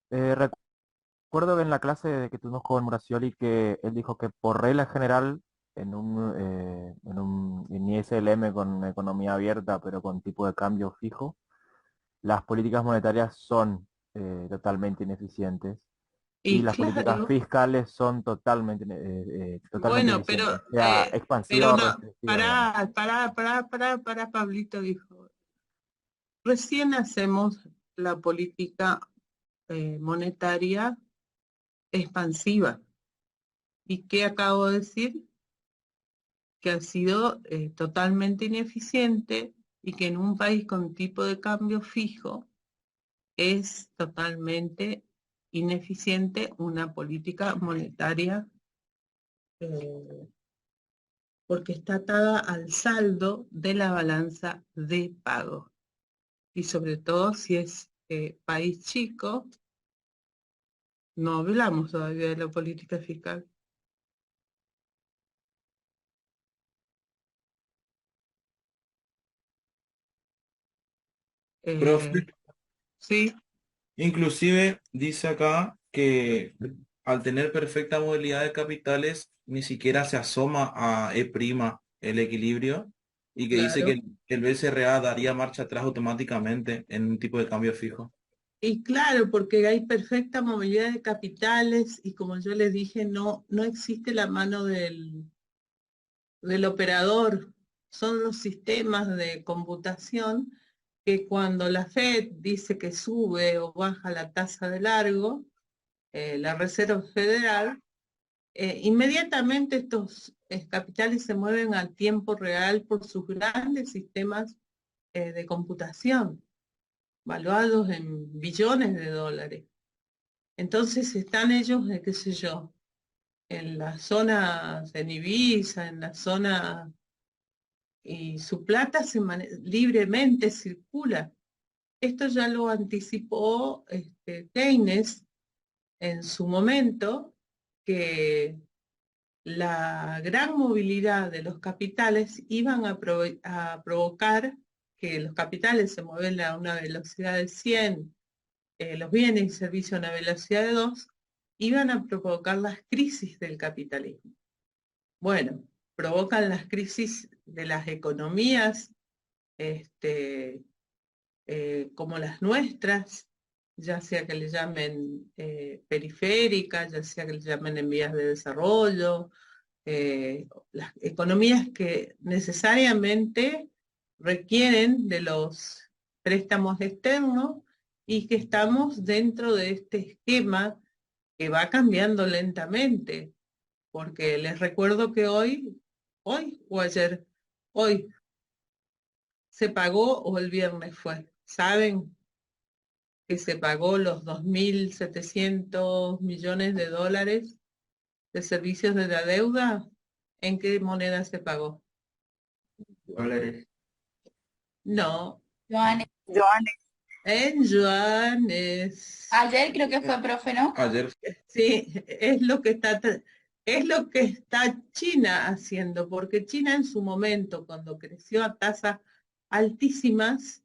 recuerdo que en la clase de que tuvimos con Muracioli que él dijo que por regla general en ISLM con economía abierta pero con tipo de cambio fijo, las políticas monetarias son totalmente ineficientes y Y las políticas claro, fiscales son totalmente bueno, eficientes, o sea, expansiva pero o no, restrictiva, digamos. para, Pablito dijo. Recién hacemos la política monetaria expansiva. ¿Y qué acabo de decir? Que ha sido totalmente ineficiente y que en un país con tipo de cambio fijo es totalmente ineficiente una política monetaria porque está atada al saldo de la balanza de pago. Y sobre todo si es país chico, no hablamos todavía de la política fiscal. Profe, Sí, inclusive dice acá que al tener perfecta movilidad de capitales, ni siquiera se asoma a E' el equilibrio, y que dice que claro. el BCRA daría marcha atrás automáticamente en un tipo de cambio fijo. Y claro, porque hay perfecta movilidad de capitales y como yo les dije, no existe la mano del operador. Son los sistemas de computación que cuando la Fed dice que sube o baja la tasa de largo, la Reserva Federal, inmediatamente estos capitales se mueven a tiempo real por sus grandes sistemas de computación, valuados en billones de dólares. Entonces están ellos, qué sé yo, en las zonas en Ibiza, en la zona, y su plata libremente circula. Esto ya lo anticipó Keynes en su momento, que la gran movilidad de los capitales iban a provocar que los capitales se mueven a una velocidad de 100, los bienes y servicios a una velocidad de 2, iban a provocar las crisis del capitalismo. Bueno, provocan las crisis de las economías como las nuestras, ya sea que le llamen periféricas, ya sea que le llamen en vías de desarrollo, las economías que necesariamente requieren de los préstamos externos y que estamos dentro de este esquema que va cambiando lentamente, porque les recuerdo que hoy o ayer, hoy se pagó o el viernes fue. ¿Saben que se pagó los 2.700 millones de dólares de servicios de la deuda? ¿En qué moneda se pagó? Dólares. No, Joan, en yuanes. ayer creo que fue, profe, ¿no? Ayer. Sí, es lo que está China haciendo, porque China en su momento, cuando creció a tasas altísimas,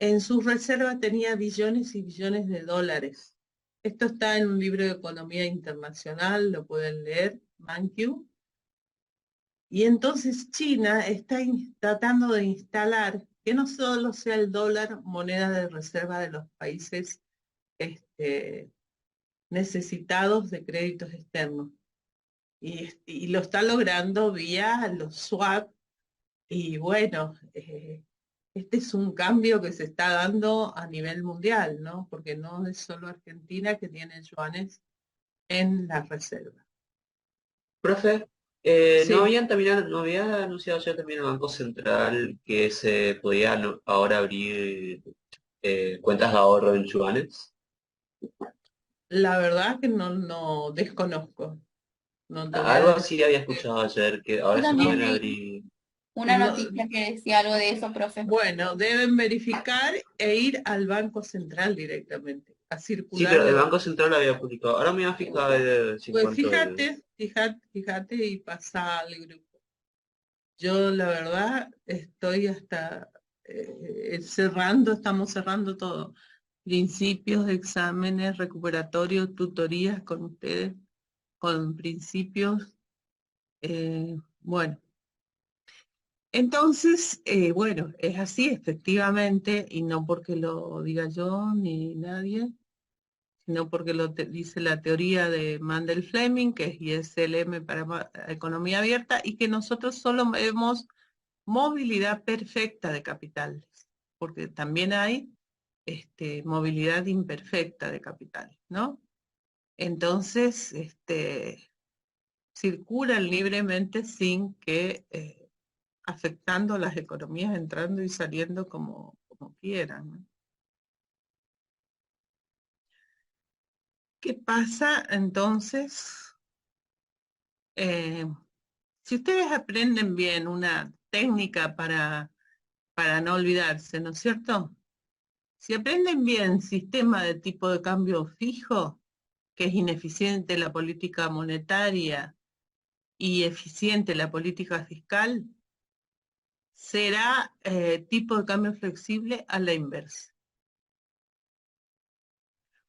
en sus reservas tenía billones y billones de dólares. Esto está en un libro de economía internacional, lo pueden leer, Mankiw. Y entonces China está tratando de instalar que no solo sea el dólar moneda de reserva de los países necesitados de créditos externos. Y lo está logrando vía los swap. Y bueno, este es un cambio que se está dando a nivel mundial, ¿no? Porque no es solo Argentina que tiene yuanes en la reserva. Profe, Sí. no había anunciado ya también el Banco Central que se podía ahora abrir cuentas de ahorro en yuanes? La verdad que no desconozco. No te voy Algo a así había escuchado ayer, que Yo ahora se también pueden leí abrir. una No, noticia que decía algo de eso, profe. bueno, deben verificar e ir al Banco Central directamente, a Sí, circular pero el de Banco Central lo había publicado. Ahora me iba a fijar si Pues encuentro el... fíjate y pasa al grupo. Yo la verdad estoy hasta estamos cerrando todo. Principios, exámenes, recuperatorios, tutorías con ustedes, con principios. Bueno, entonces, bueno, es así efectivamente, y no porque lo diga yo ni nadie, sino porque dice la teoría de Mandel Fleming, que es ISLM para economía abierta, y que nosotros solo vemos movilidad perfecta de capitales, porque también hay movilidad imperfecta de capitales, ¿no? Entonces, circulan libremente sin que afectando las economías, entrando y saliendo como quieran, ¿no? ¿Qué pasa entonces? Si ustedes aprenden bien una técnica para no olvidarse, ¿no es cierto? Si aprenden bien sistema de tipo de cambio fijo, que es ineficiente la política monetaria y eficiente la política fiscal, será tipo de cambio flexible a la inversa.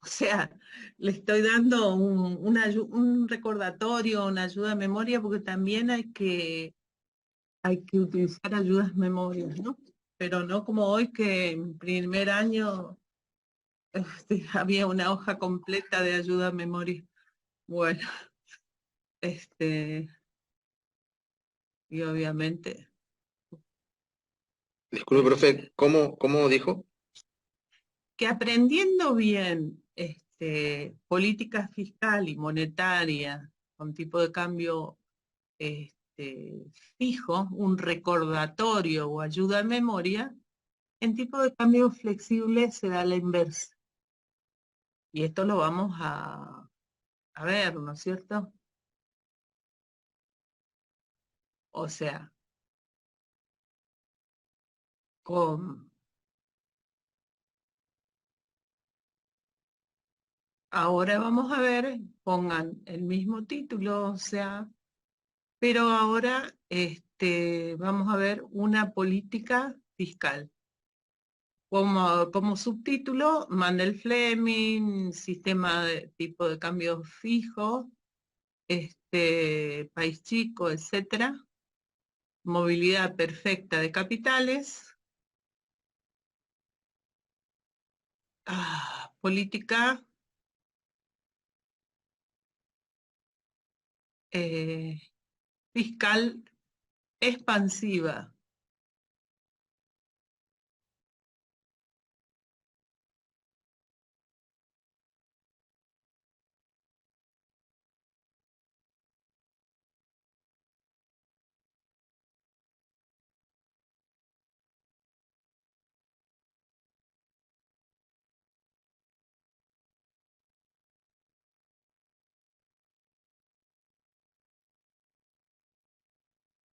O sea, le estoy dando un recordatorio, una ayuda a memoria, porque también hay que utilizar ayudas memorias, ¿no? Pero no como hoy que en primer año había una hoja completa de ayuda a memoria. Bueno, y obviamente Disculpe, profe, ¿cómo dijo? que aprendiendo bien política fiscal y monetaria con tipo de cambio fijo, un recordatorio o ayuda a memoria, en tipo de cambio flexible se da la inversa. Y esto lo vamos a ver, ¿no es cierto? O sea, ahora vamos a ver, pongan el mismo título, o sea, pero ahora vamos a ver una política fiscal. Como subtítulo, Mandel-Fleming, sistema de tipo de cambio fijo, país chico, etcétera, movilidad perfecta de capitales, política fiscal expansiva.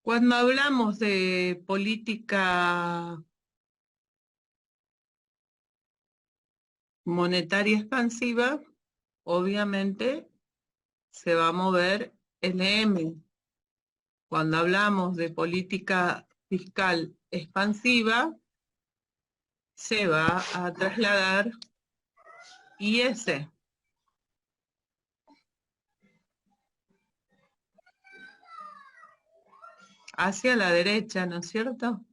Cuando hablamos de política monetaria expansiva, obviamente se va a mover LM. Cuando hablamos de política fiscal expansiva, se va a trasladar IS hacia la derecha, ¿no es cierto?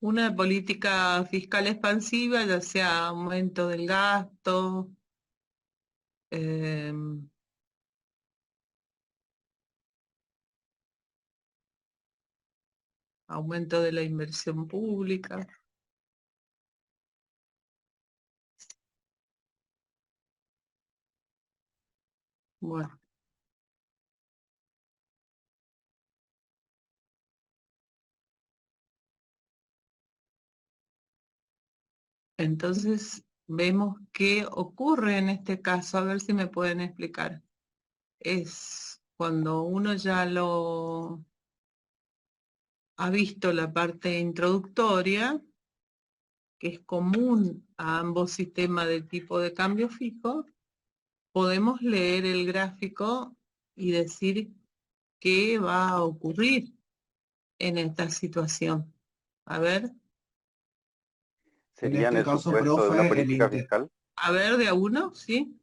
Una política fiscal expansiva, ya sea aumento del gasto, aumento de la inversión pública. Bueno. Entonces, vemos qué ocurre en este caso, a ver si me pueden explicar. Es cuando uno ya lo ha visto la parte introductoria, que es común a ambos sistemas de tipo de cambio fijo, podemos leer el gráfico y decir qué va a ocurrir en esta situación. A ver. ¿Sería en el supuesto de una política fiscal? A ver, de a uno, ¿sí?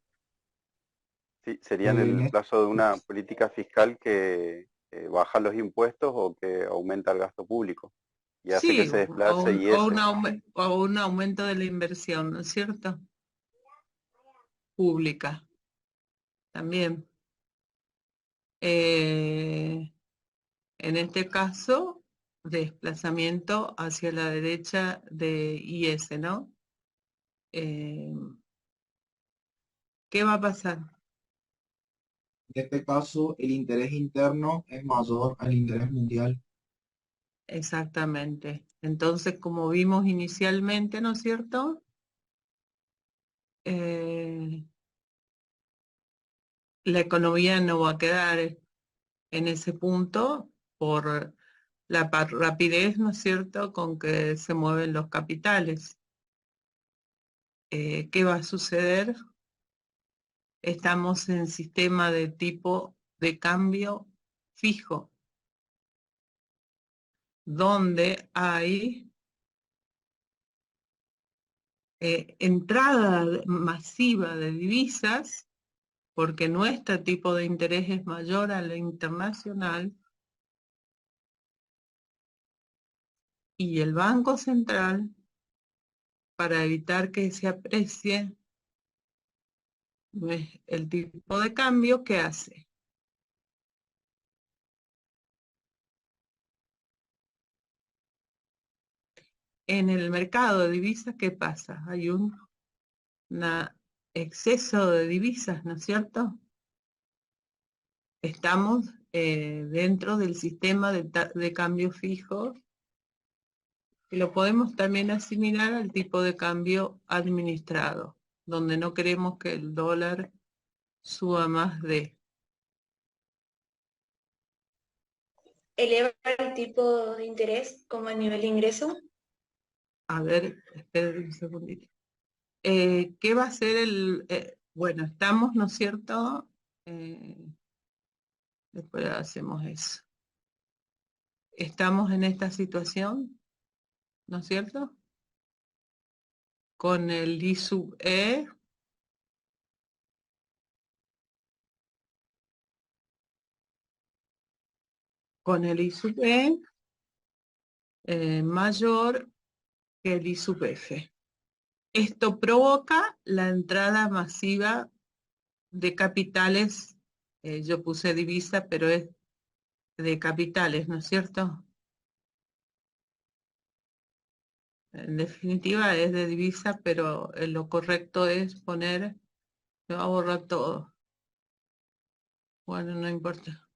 Sí, sería en el caso de una política fiscal que baja los impuestos o que aumenta el gasto público y hace que Sí, se desplace y o un aumento de la inversión, ¿no es cierto? Pública, también. En este caso, desplazamiento hacia la derecha de IS, ¿no? ¿Qué va a pasar? En este caso, el interés interno es mayor al interés mundial. Exactamente. Entonces, como vimos inicialmente, ¿no es cierto? La economía no va a quedar en ese punto por la rapidez, ¿no es cierto?, con que se mueven los capitales. ¿Qué va a suceder? Estamos en sistema de tipo de cambio fijo, donde hay entrada masiva de divisas, porque nuestro tipo de interés es mayor a la internacional, y el Banco Central, para evitar que se aprecie el tipo de cambio, ¿qué hace? En el mercado de divisas, ¿qué pasa? Hay un exceso de divisas, ¿no es cierto? Estamos dentro del sistema de cambio fijo, y lo podemos también asimilar al tipo de cambio administrado, donde no queremos que el dólar suba más de. ¿Eleva el tipo de interés como el nivel de ingreso? A ver, esperen un segundito. ¿Qué va a ser el...? Bueno, estamos, ¿no es cierto? Después hacemos eso. Estamos en esta situación, ¿no es cierto? Con el I sub E, con el I sub E mayor que el I sub F. Esto provoca la entrada masiva de capitales, yo puse divisa, pero es de capitales, ¿no es cierto? En definitiva es de divisa, pero lo correcto es poner, me va a borrar todo. Bueno, no importa.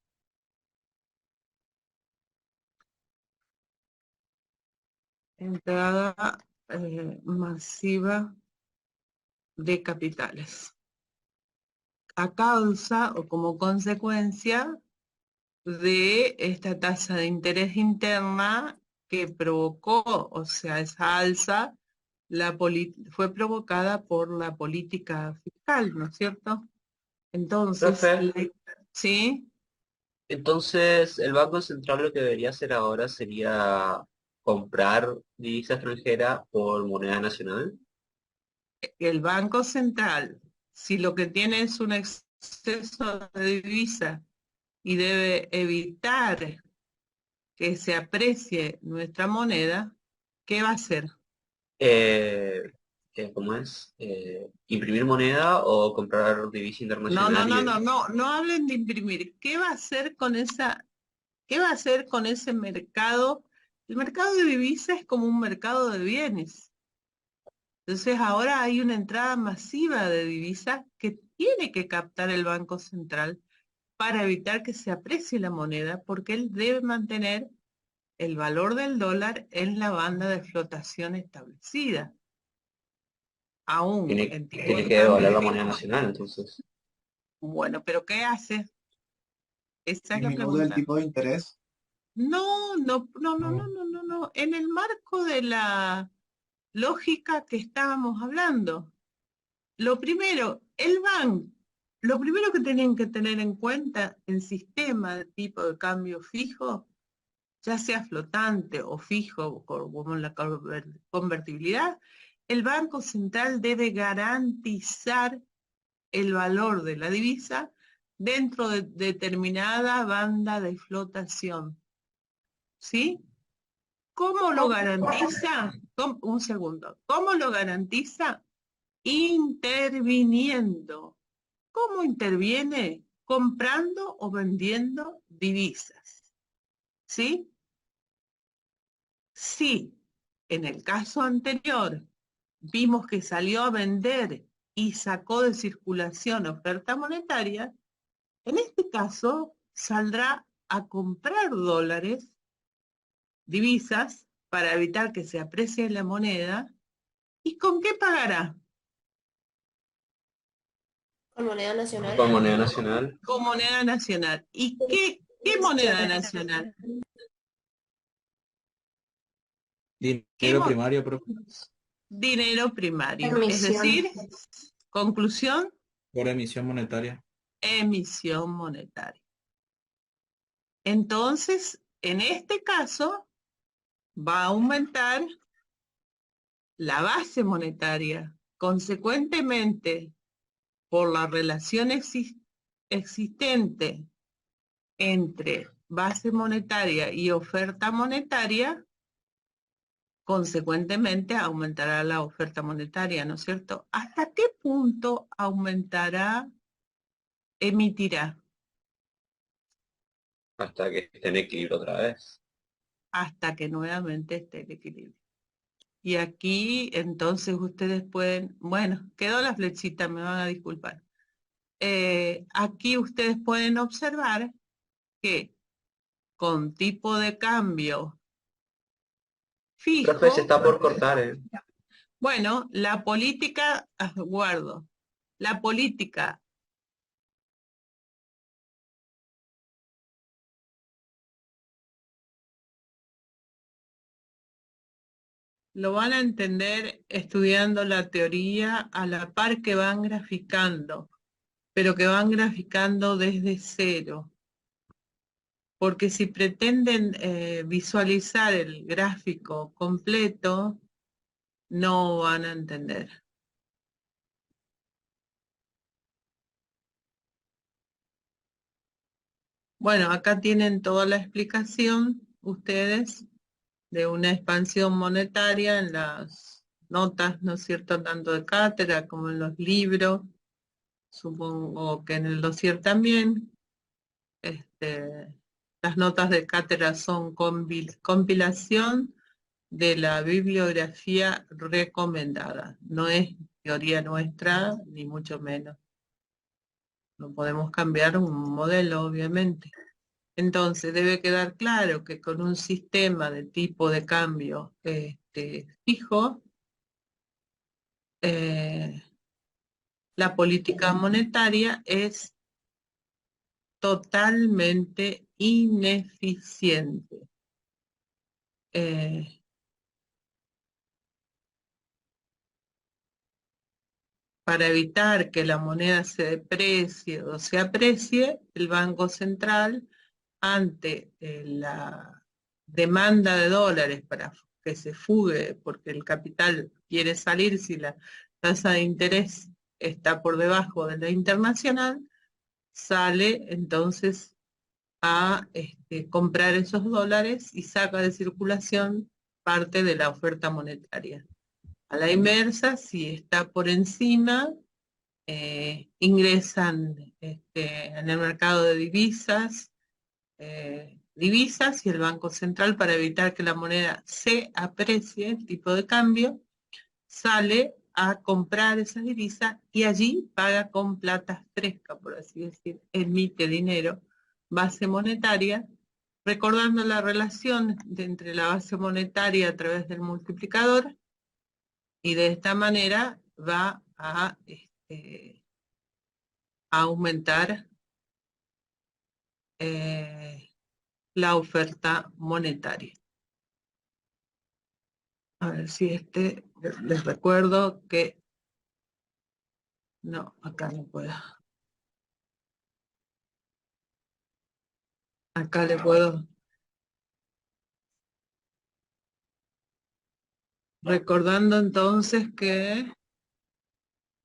Entrada masiva de capitales. A causa o como consecuencia de esta tasa de interés interna que provocó, o sea, esa alza, fue provocada por la política fiscal, ¿no es cierto? Entonces, Profe, ¿sí? entonces el Banco Central lo que debería hacer ahora sería comprar divisa extranjera por moneda nacional. El Banco Central, si lo que tiene es un exceso de divisa y debe evitar que se aprecie nuestra moneda, ¿qué va a hacer? ¿Cómo es? ¿Imprimir moneda o comprar divisa No, no, internacional? no, no, no, no hablen de imprimir. ¿Qué va a hacer con qué va a hacer con ese mercado? El mercado de divisas es como un mercado de bienes. Entonces ahora hay una entrada masiva de divisas que tiene que captar el Banco Central para evitar que se aprecie la moneda, porque él debe mantener el valor del dólar en la banda de flotación establecida. Aún en tipo Tiene de que devaluar la cambio. moneda nacional, entonces. Bueno, pero ¿qué hace? Esa es la Disminuye el pregunta. tipo de interés. No, no, no, no, no, no, no, no. En el marco de la lógica que estábamos hablando, lo primero, lo primero que tienen que tener en cuenta en sistema de tipo de cambio fijo, ya sea flotante o fijo, como la convertibilidad, el Banco Central debe garantizar el valor de la divisa dentro de determinada banda de flotación. ¿Sí? ¿Cómo lo garantiza? Un segundo. ¿Cómo lo garantiza? Interviniendo. ¿Cómo interviene? Comprando o vendiendo divisas. ¿Sí? Sí, en el caso anterior vimos que salió a vender y sacó de circulación oferta monetaria, en este caso saldrá a comprar dólares, divisas, para evitar que se aprecie la moneda. ¿Y con qué pagará? Con moneda nacional. Con moneda nacional. Con moneda nacional. ¿Y qué ¿Qué moneda nacional? ¿Qué Dinero mo- primario, profe, Dinero primario. Es Emisión. decir, conclusión, por emisión monetaria. emisión monetaria. Entonces, en este caso, va a aumentar la base monetaria. Consecuentemente, por la relación existente entre base monetaria y oferta monetaria, consecuentemente aumentará la oferta monetaria, ¿no es cierto? ¿Hasta qué punto aumentará, emitirá? Hasta que esté en equilibrio otra vez. Hasta que nuevamente esté el equilibrio. Y aquí entonces ustedes pueden, bueno, quedó la flechita, me van a disculpar. Aquí ustedes pueden observar que con tipo de cambio Profe, se fijo, está por cortar, ¿eh? bueno, la política, guardo, la política lo van a entender estudiando la teoría a la par que van graficando, pero que van graficando desde cero. Porque si pretenden visualizar el gráfico completo, no van a entender. Bueno, acá tienen toda la explicación ustedes de una expansión monetaria en las notas, ¿no es cierto?, tanto de cátedra como en los libros, supongo que en el dossier también. Las notas de cátedra son compilación de la bibliografía recomendada. No es teoría nuestra, ni mucho menos. No podemos cambiar un modelo, obviamente. Entonces, debe quedar claro que con un sistema de tipo de cambio fijo, la política monetaria es totalmente ineficiente. Para evitar que la moneda se deprecie o se aprecie, el Banco Central, ante la demanda de dólares para que se fugue, porque el capital quiere salir si la tasa de interés está por debajo de la internacional, sale entonces a comprar esos dólares y saca de circulación parte de la oferta monetaria. A la inversa, si está por encima, ingresan en el mercado de divisas y el Banco Central, para evitar que la moneda se aprecie, el tipo de cambio, sale a comprar esas divisas y allí paga con plata fresca, por así decir, emite dinero, base monetaria, recordando la relación entre la base monetaria a través del multiplicador, y de esta manera va a aumentar la oferta monetaria. A ver si les recuerdo que no, acá no puedo. Acá le puedo recordando entonces que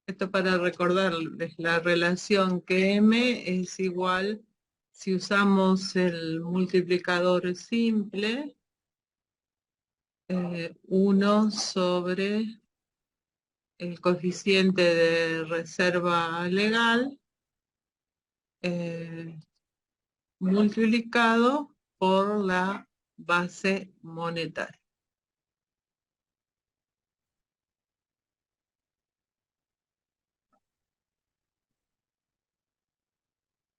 esto, para recordarles la relación que M es igual, si usamos el multiplicador simple, 1 sobre el coeficiente de reserva legal multiplicado por la base monetaria.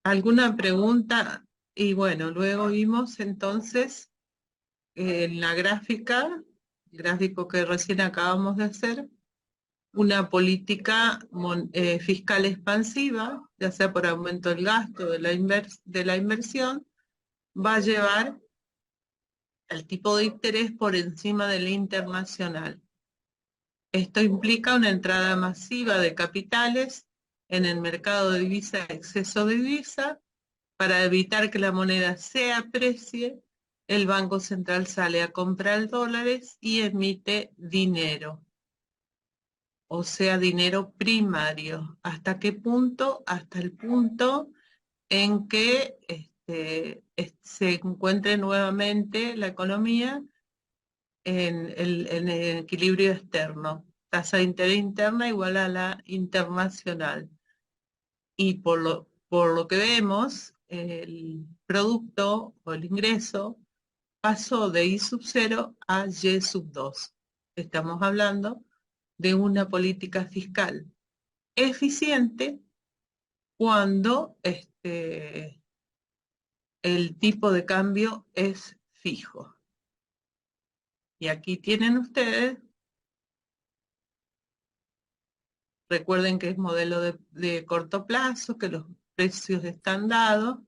¿Alguna pregunta? Y bueno, luego vimos entonces en la gráfica, el gráfico que recién acabamos de hacer, una política fiscal expansiva, ya sea por aumento del gasto, de la inversión, va a llevar el tipo de interés por encima del internacional. Esto implica una entrada masiva de capitales en el mercado de divisa, exceso de divisa. Para evitar que la moneda se aprecie, el Banco Central sale a comprar dólares y emite dinero, o sea, dinero primario. ¿Hasta qué punto? Hasta el punto en que se encuentre nuevamente la economía en el equilibrio externo. Tasa de interés interna igual a la internacional. Y por lo que vemos, el producto o el ingreso pasó de I sub 0 a Y sub 2. Estamos hablando de una política fiscal eficiente cuando el tipo de cambio es fijo. Y aquí tienen ustedes, recuerden que es modelo de corto plazo, que los precios están dados.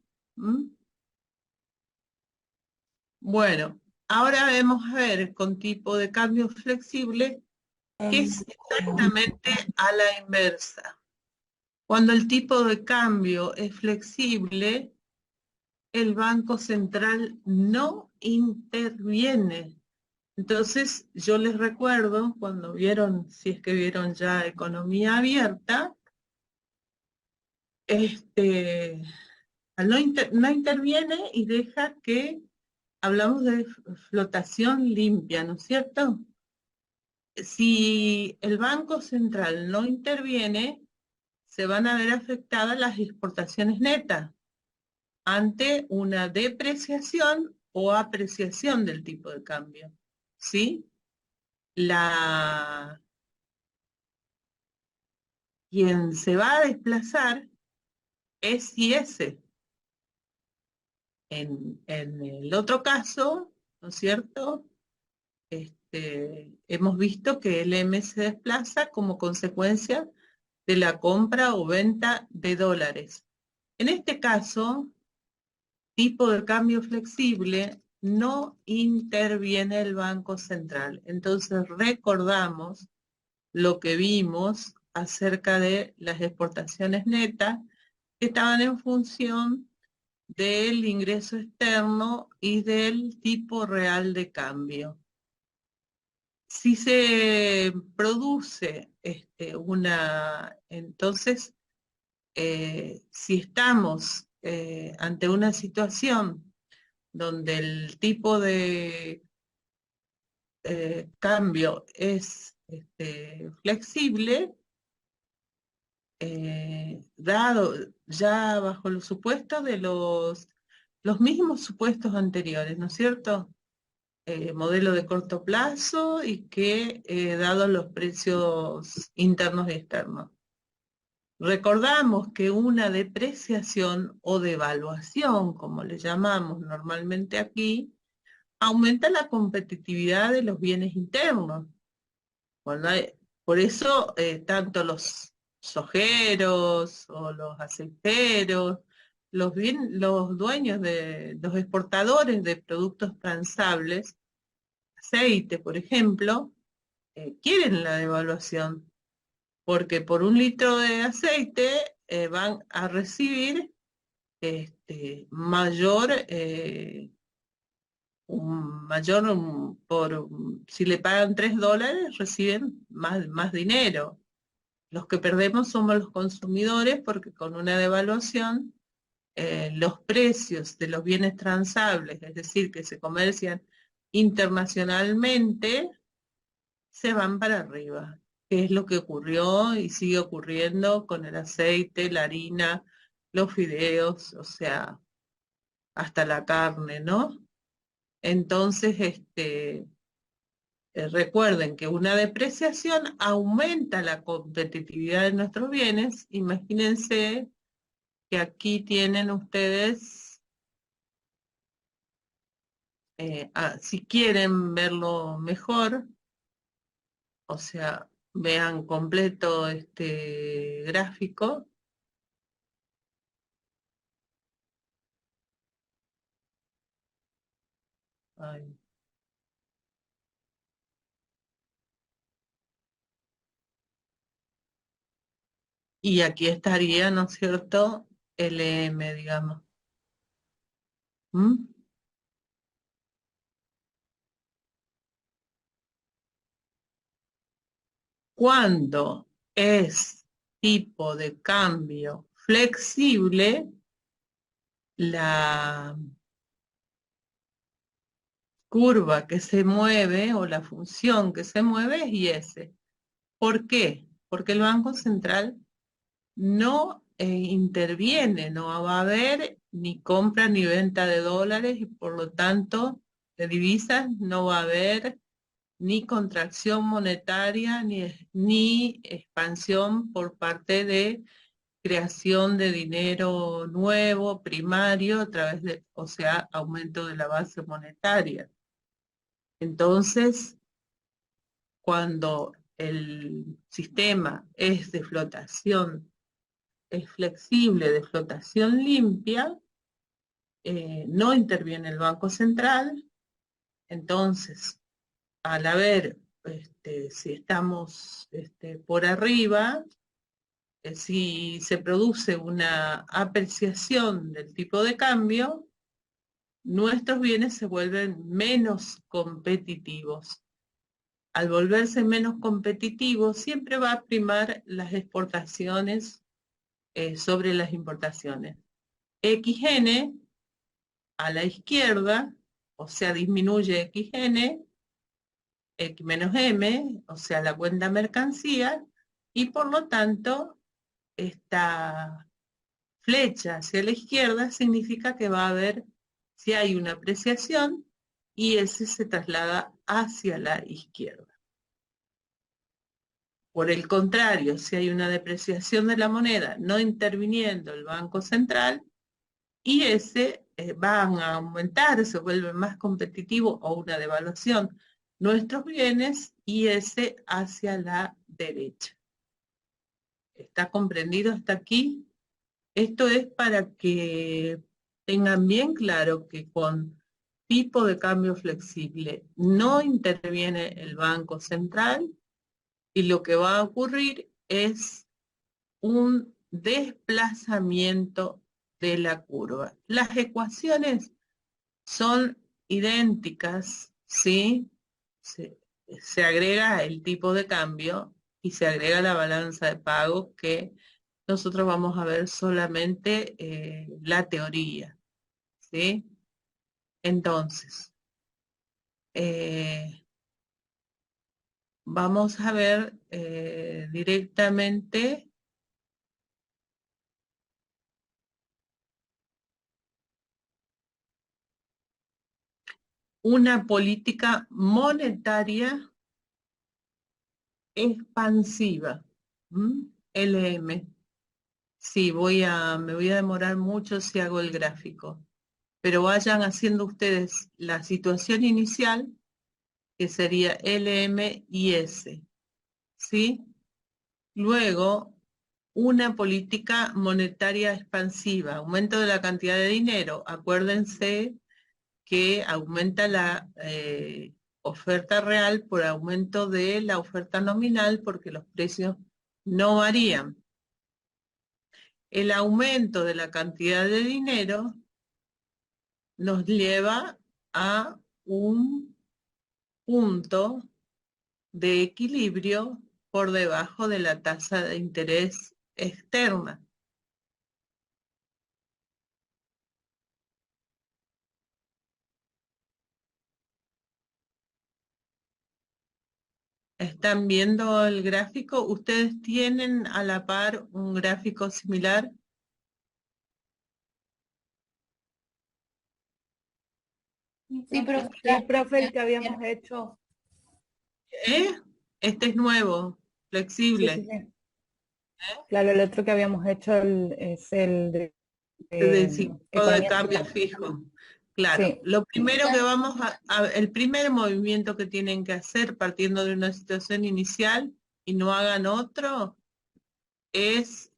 Bueno, ahora vamos a ver con tipo de cambio flexible, que es exactamente a la inversa. Cuando el tipo de cambio es flexible, el Banco Central no interviene. Entonces, yo les recuerdo, cuando vieron, si es que vieron ya Economía Abierta, no interviene y deja que hablamos de flotación limpia, ¿no es cierto? Si el Banco Central no interviene, se van a ver afectadas las exportaciones netas ante una depreciación o apreciación del tipo de cambio, ¿sí? Quien se va a desplazar es IS. En el otro caso, ¿no es cierto? Hemos visto que el M se desplaza como consecuencia de la compra o venta de dólares. En este caso, tipo de cambio flexible, no interviene el Banco Central. Entonces recordamos lo que vimos acerca de las exportaciones netas que estaban en función del ingreso externo y del tipo real de cambio. Si se produce entonces, si estamos ante una situación donde el tipo de cambio es flexible, dado ya bajo los supuestos de los mismos supuestos anteriores, ¿no es cierto? Modelo de corto plazo y que dados los precios internos y externos. Recordamos que una depreciación o devaluación, como le llamamos normalmente aquí, aumenta la competitividad de los bienes internos. Por eso, tanto los sojeros o los aceiteros, los dueños los exportadores de productos transables, aceite, por ejemplo, quieren la devaluación, porque por un litro de aceite van a recibir si le pagan $3, reciben más dinero. Los que perdemos somos los consumidores, porque con una devaluación los precios de los bienes transables, es decir, que se comercian internacionalmente, se van para arriba, que es lo que ocurrió y sigue ocurriendo con el aceite, la harina, los fideos, o sea, hasta la carne, ¿no? Entonces, recuerden que una depreciación aumenta la competitividad de nuestros bienes. Imagínense que aquí tienen ustedes, si quieren verlo mejor, o sea, vean completo este gráfico. Ay. Y aquí estaría, ¿no es cierto? LM, digamos. ¿Mm? Cuando es tipo de cambio flexible, la curva que se mueve o la función que se mueve es IS. ¿Por qué? Porque el Banco Central no interviene, no va a haber ni compra ni venta de dólares y por lo tanto de divisas, no va a haber ni contracción monetaria ni expansión por parte de creación de dinero nuevo, primario, a través de, o sea, aumento de la base monetaria. Entonces, cuando el sistema es de flotación, es flexible, de flotación limpia, no interviene el Banco Central. Entonces, al haber, si estamos por arriba, si se produce una apreciación del tipo de cambio, nuestros bienes se vuelven menos competitivos. Al volverse menos competitivos, siempre va a primar las exportaciones sobre las importaciones. XN a la izquierda, o sea, disminuye XN, X menos M, o sea, la cuenta mercancía, y por lo tanto, esta flecha hacia la izquierda significa que va a haber, si hay una apreciación, y ese se traslada hacia la izquierda. Por el contrario, si hay una depreciación de la moneda, no interviniendo el Banco Central, y ese van a aumentar, se vuelve más competitivo o una devaluación nuestros bienes y ese hacia la derecha. ¿Está comprendido hasta aquí? Esto es para que tengan bien claro que con tipo de cambio flexible no interviene el Banco Central y lo que va a ocurrir es un desplazamiento de la curva. Las ecuaciones son idénticas, ¿sí? Se agrega el tipo de cambio y se agrega la balanza de pago que nosotros vamos a ver solamente la teoría, ¿sí? Entonces, vamos a ver directamente una política monetaria expansiva. LM. Sí, me voy a demorar mucho si hago el gráfico, pero vayan haciendo ustedes la situación inicial, que sería LM y S, ¿sí? Luego, una política monetaria expansiva, aumento de la cantidad de dinero. Acuérdense que aumenta la oferta real por aumento de la oferta nominal porque los precios no varían. El aumento de la cantidad de dinero nos lleva a un punto de equilibrio por debajo de la tasa de interés externa. ¿Están viendo el gráfico? ¿Ustedes tienen a la par un gráfico similar? Sí, pero Sí, profe, el que habíamos hecho. Este es nuevo, Sí, flexible. sí, sí. Claro, el otro que habíamos hecho es el de De tipo de economía cambio fija. fijo. Claro, Sí. lo primero que vamos el primer movimiento que tienen que hacer partiendo de una situación inicial y no hagan otro, es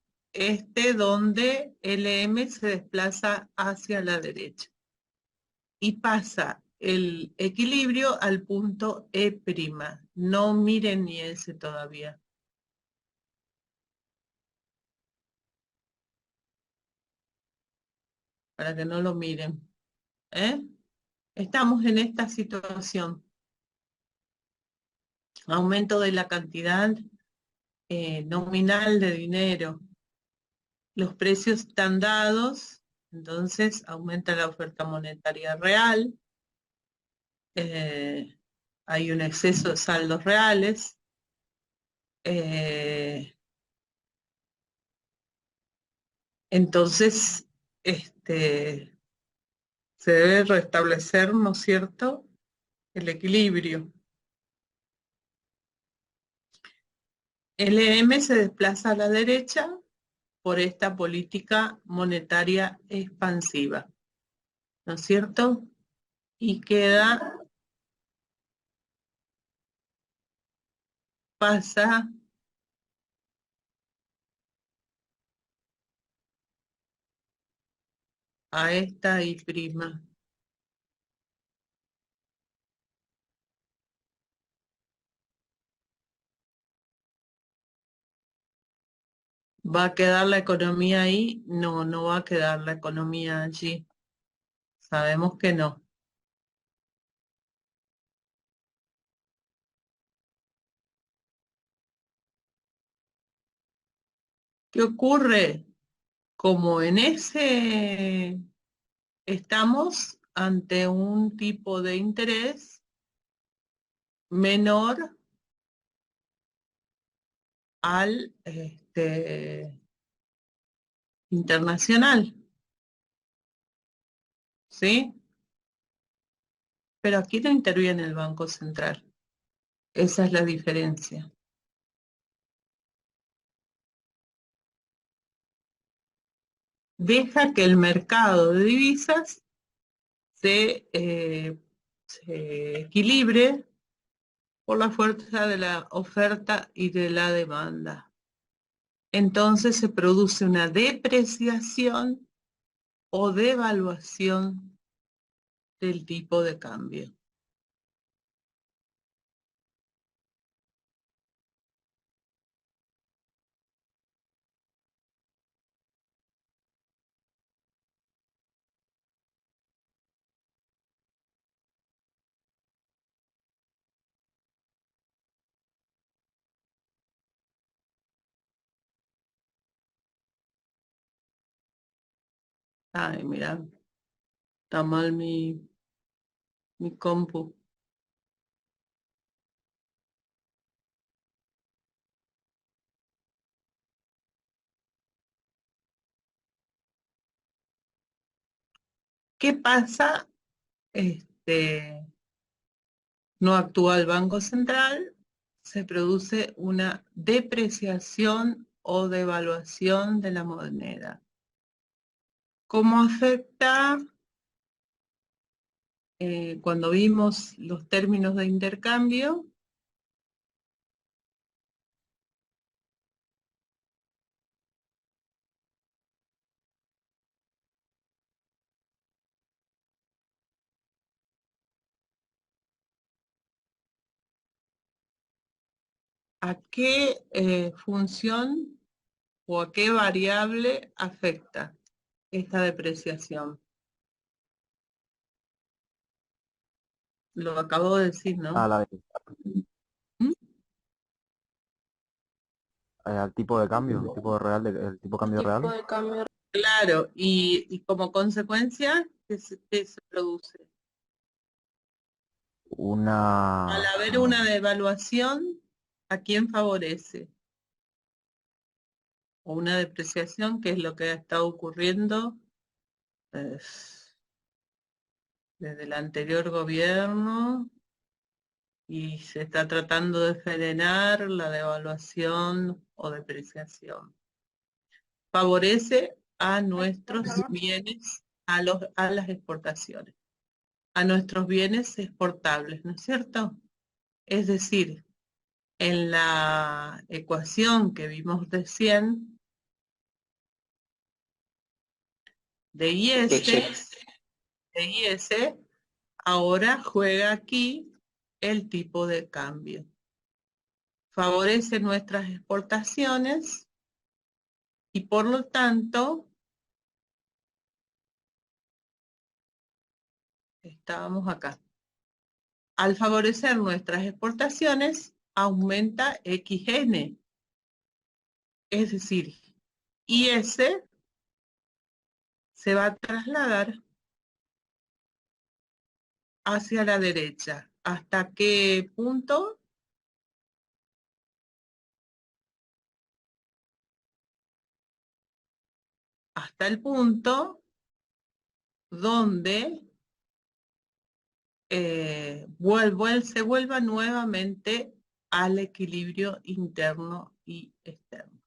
donde LM se desplaza hacia la derecha y pasa el equilibrio al punto E'. No miren ni ese todavía. Para que no lo miren. ¿Eh? Estamos en esta situación. Aumento de la cantidad nominal de dinero. Los precios están dados, entonces aumenta la oferta monetaria real. Hay un exceso de saldos reales. Entonces, se debe restablecer, ¿no es cierto?, el equilibrio. El EM se desplaza a la derecha por esta política monetaria expansiva, ¿no es cierto? Y pasa a esta I'. ¿Va a quedar la economía ahí? No, no va a quedar la economía allí. Sabemos que no. ¿Qué ocurre? Como en ese estamos ante un tipo de interés menor al internacional, ¿sí? Pero aquí no interviene el Banco Central. Esa es la diferencia. Deja que el mercado de divisas se equilibre por la fuerza de la oferta y de la demanda. Entonces se produce una depreciación o devaluación del tipo de cambio. Ay, mira, está mal mi compu. ¿Qué pasa? No actúa el Banco Central, se produce una depreciación o devaluación de la moneda. ¿Cómo afecta? Cuando vimos los términos de intercambio, ¿a qué función o a qué variable afecta esta depreciación? Lo acabo de decir, ¿no? Al tipo de cambio, el tipo real, el tipo de cambio real. Claro, y como consecuencia, ¿qué se produce? Al haber una devaluación, ¿a quién favorece? O una depreciación, que es lo que está ocurriendo desde el anterior gobierno, y se está tratando de frenar la devaluación o depreciación. Favorece a nuestros bienes, a las exportaciones, a nuestros bienes exportables, ¿no es cierto? Es decir, en la ecuación que vimos recién de IS, ahora juega aquí el tipo de cambio. Favorece nuestras exportaciones y por lo tanto, estábamos acá. Al favorecer nuestras exportaciones, aumenta XN. Es decir, IS se va a trasladar hacia la derecha. ¿Hasta qué punto? Hasta el punto donde se vuelva nuevamente al equilibrio interno y externo.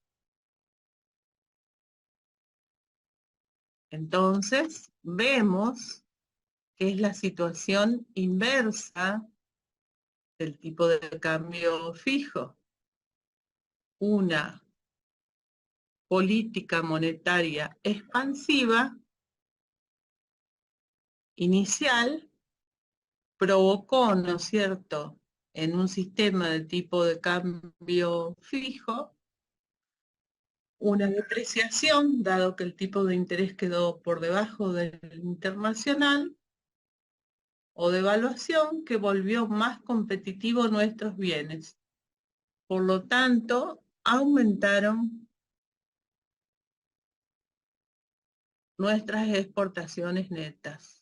Entonces, vemos que es la situación inversa del tipo de cambio fijo. Una política monetaria expansiva inicial provocó, ¿no es cierto?, en un sistema de tipo de cambio fijo, una depreciación, dado que el tipo de interés quedó por debajo del internacional, o devaluación que volvió más competitivo nuestros bienes. Por lo tanto, aumentaron nuestras exportaciones netas.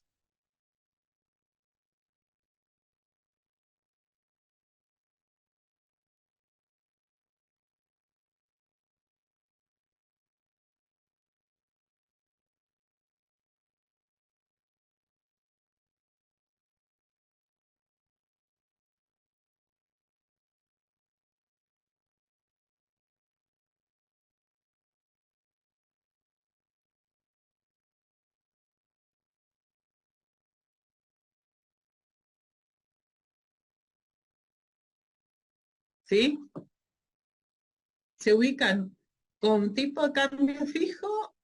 ¿Sí? Se ubican con tipo de cambio fijo,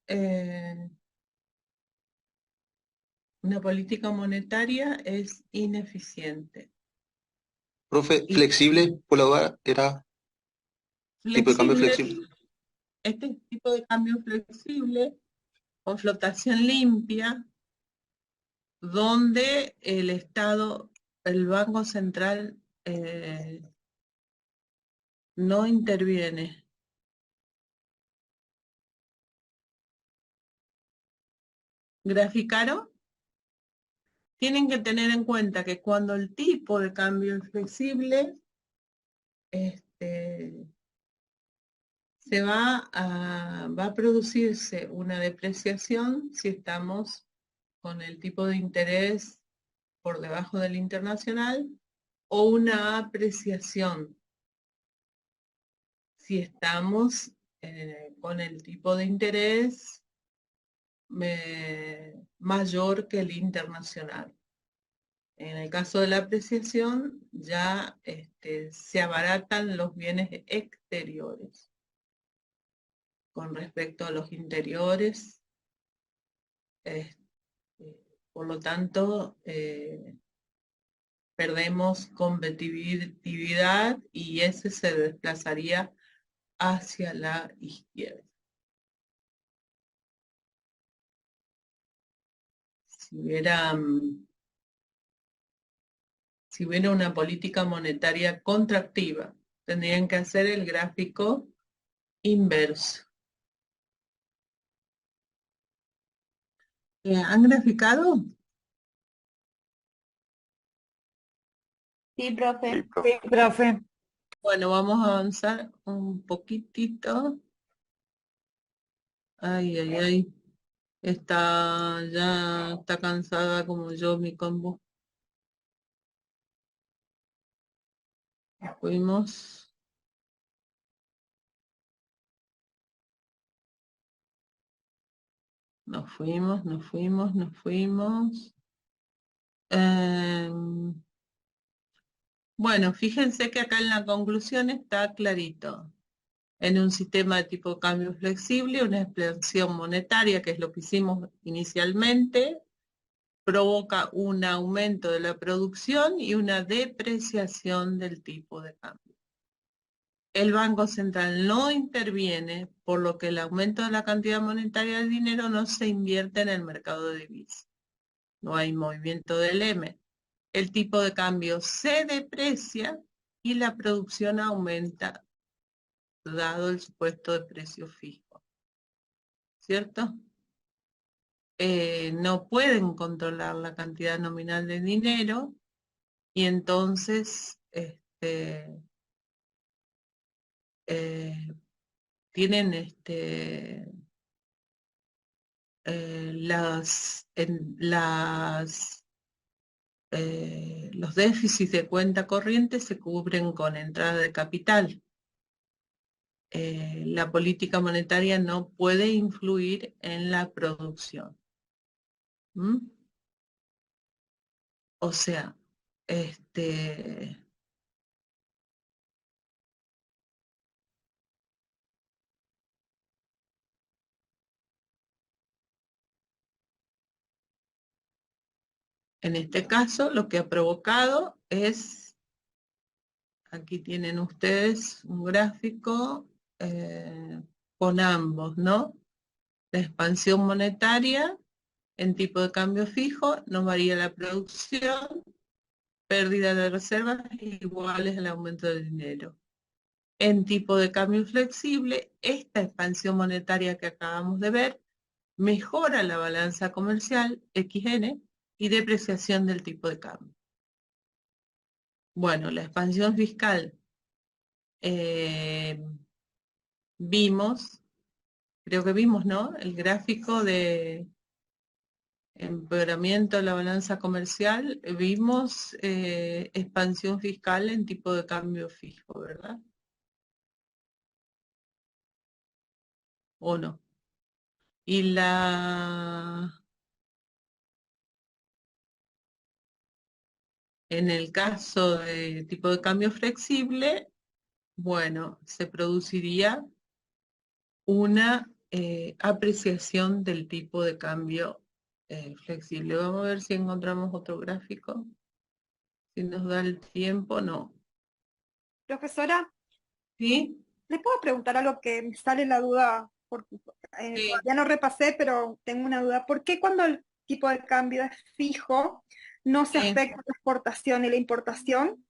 una política monetaria es ineficiente. Profe, Y flexible, por la duda, era tipo de cambio flexible. este tipo de cambio flexible, con flotación limpia, donde el Estado, el Banco Central, no interviene. ¿Graficaron? Tienen que tener en cuenta que cuando el tipo de cambio es flexible, va a producirse una depreciación si estamos con el tipo de interés por debajo del internacional, o una apreciación si estamos con el tipo de interés mayor que el internacional. En el caso de la apreciación, ya se abaratan los bienes exteriores. Con respecto a los interiores, por lo tanto, perdemos competitividad y ese se desplazaría hacia la izquierda. Si hubiera una política monetaria contractiva, tendrían que hacer el gráfico inverso. ¿Han graficado? Sí, profe. Sí, profe. Sí, profe. Bueno, vamos a avanzar un poquitito. Ay, ay, ay. Ya está cansada como yo, mi combo. Fuimos. Nos fuimos. Bueno, fíjense que acá en la conclusión está clarito. En un sistema de tipo de cambio flexible, una expansión monetaria, que es lo que hicimos inicialmente, provoca un aumento de la producción y una depreciación del tipo de cambio. El Banco Central no interviene, por lo que el aumento de la cantidad monetaria de dinero no se invierte en el mercado de divisas. No hay movimiento del M. El tipo de cambio se deprecia y la producción aumenta, dado el supuesto de precio fijo. ¿Cierto? No pueden controlar la cantidad nominal de dinero y entonces tienen los déficits de cuenta corriente se cubren con entrada de capital. La política monetaria no puede influir en la producción. ¿Mm? O sea, en este caso lo que ha provocado es, aquí tienen ustedes un gráfico con ambos, ¿no? La expansión monetaria en tipo de cambio fijo no varía la producción, pérdida de reservas iguales al aumento del dinero. En tipo de cambio flexible, esta expansión monetaria que acabamos de ver mejora la balanza comercial XN y depreciación del tipo de cambio. Bueno, la expansión fiscal vimos, creo que vimos, ¿no? El gráfico de empeoramiento de la balanza comercial, vimos expansión fiscal en tipo de cambio fijo, ¿verdad? ¿O no? Y en el caso de tipo de cambio flexible, bueno, se produciría una apreciación del tipo de cambio flexible. Vamos a ver si encontramos otro gráfico. Si nos da el tiempo, no. Profesora, ¿Sí? ¿le puedo preguntar algo que me sale la duda? Sí. Ya no repasé, pero tengo una duda. ¿Por qué cuando el tipo de cambio es fijo no se Sí. afecta la exportación y la importación?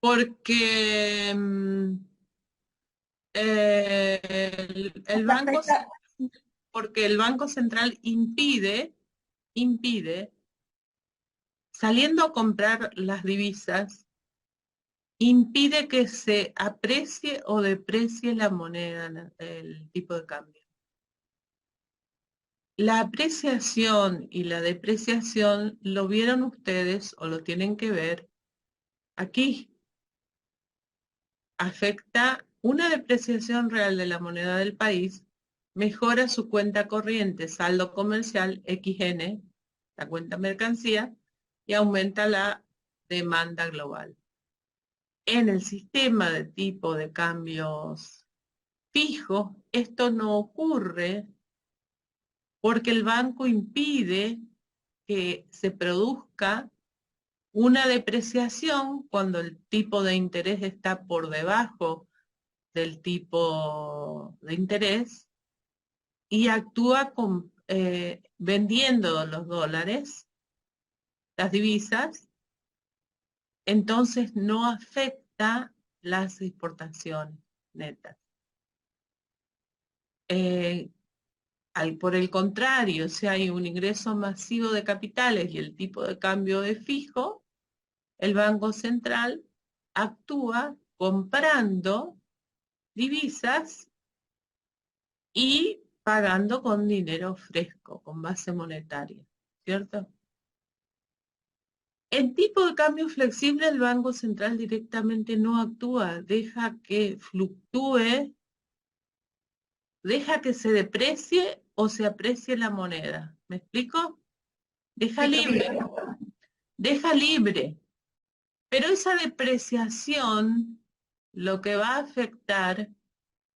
Porque el banco, porque el Banco Central impide, saliendo a comprar las divisas, impide que se aprecie o deprecie la moneda, el tipo de cambio. La apreciación y la depreciación lo vieron ustedes o lo tienen que ver aquí. Afecta una depreciación real de la moneda del país, mejora su cuenta corriente, saldo comercial XN, la cuenta mercancía, y aumenta la demanda global. En el sistema de tipo de cambios fijos, esto no ocurre porque el banco impide que se produzca una depreciación cuando el tipo de interés está por debajo del tipo de interés y actúa vendiendo los dólares, las divisas, entonces no afecta las exportaciones netas. Por el contrario, si hay un ingreso masivo de capitales y el tipo de cambio es fijo, el Banco Central actúa comprando divisas y pagando con dinero fresco, con base monetaria, ¿cierto? En tipo de cambio flexible, el Banco Central directamente no actúa, deja que fluctúe, deja que se deprecie o se aprecie la moneda. ¿Me explico? Deja libre. Deja libre. Pero esa depreciación lo que va a afectar,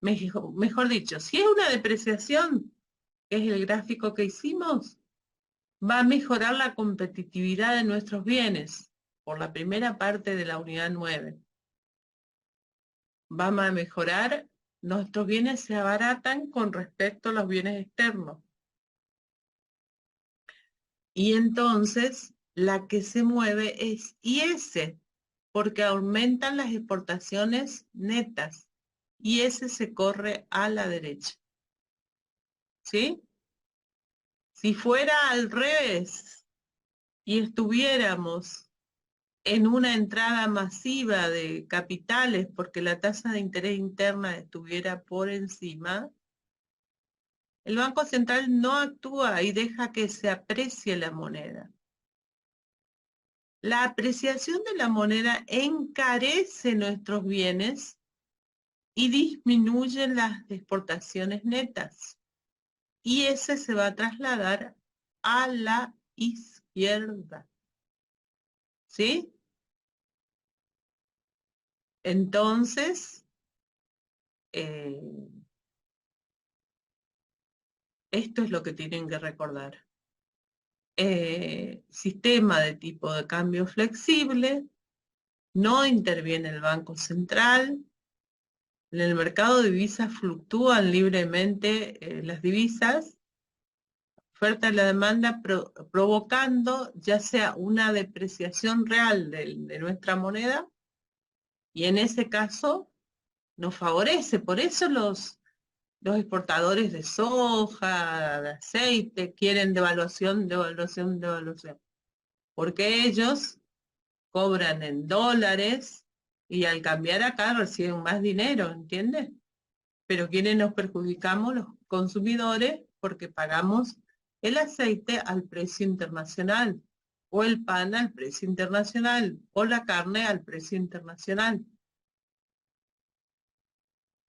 mejor dicho, si es una depreciación, que es el gráfico que hicimos, va a mejorar la competitividad de nuestros bienes, por la primera parte de la unidad 9. Vamos a mejorar, nuestros bienes se abaratan con respecto a los bienes externos. Y entonces, la que se mueve es IS, porque aumentan las exportaciones netas. Y ese se corre a la derecha. ¿Sí? Si fuera al revés y estuviéramos en una entrada masiva de capitales porque la tasa de interés interna estuviera por encima, el Banco Central no actúa y deja que se aprecie la moneda. La apreciación de la moneda encarece nuestros bienes y disminuye las exportaciones netas. Y ese se va a trasladar a la izquierda. ¿Sí? Entonces, esto es lo que tienen que recordar. Sistema de tipo de cambio flexible, no interviene el Banco Central. En el mercado de divisas fluctúan libremente las divisas, oferta y la demanda provocando ya sea una depreciación real de nuestra moneda, y en ese caso nos favorece. Por eso los exportadores de soja, de aceite, quieren devaluación, porque ellos cobran en dólares y al cambiar acá reciben más dinero, ¿entiendes? Pero quienes nos perjudicamos, los consumidores, porque pagamos el aceite al precio internacional, o el pan al precio internacional, o la carne al precio internacional.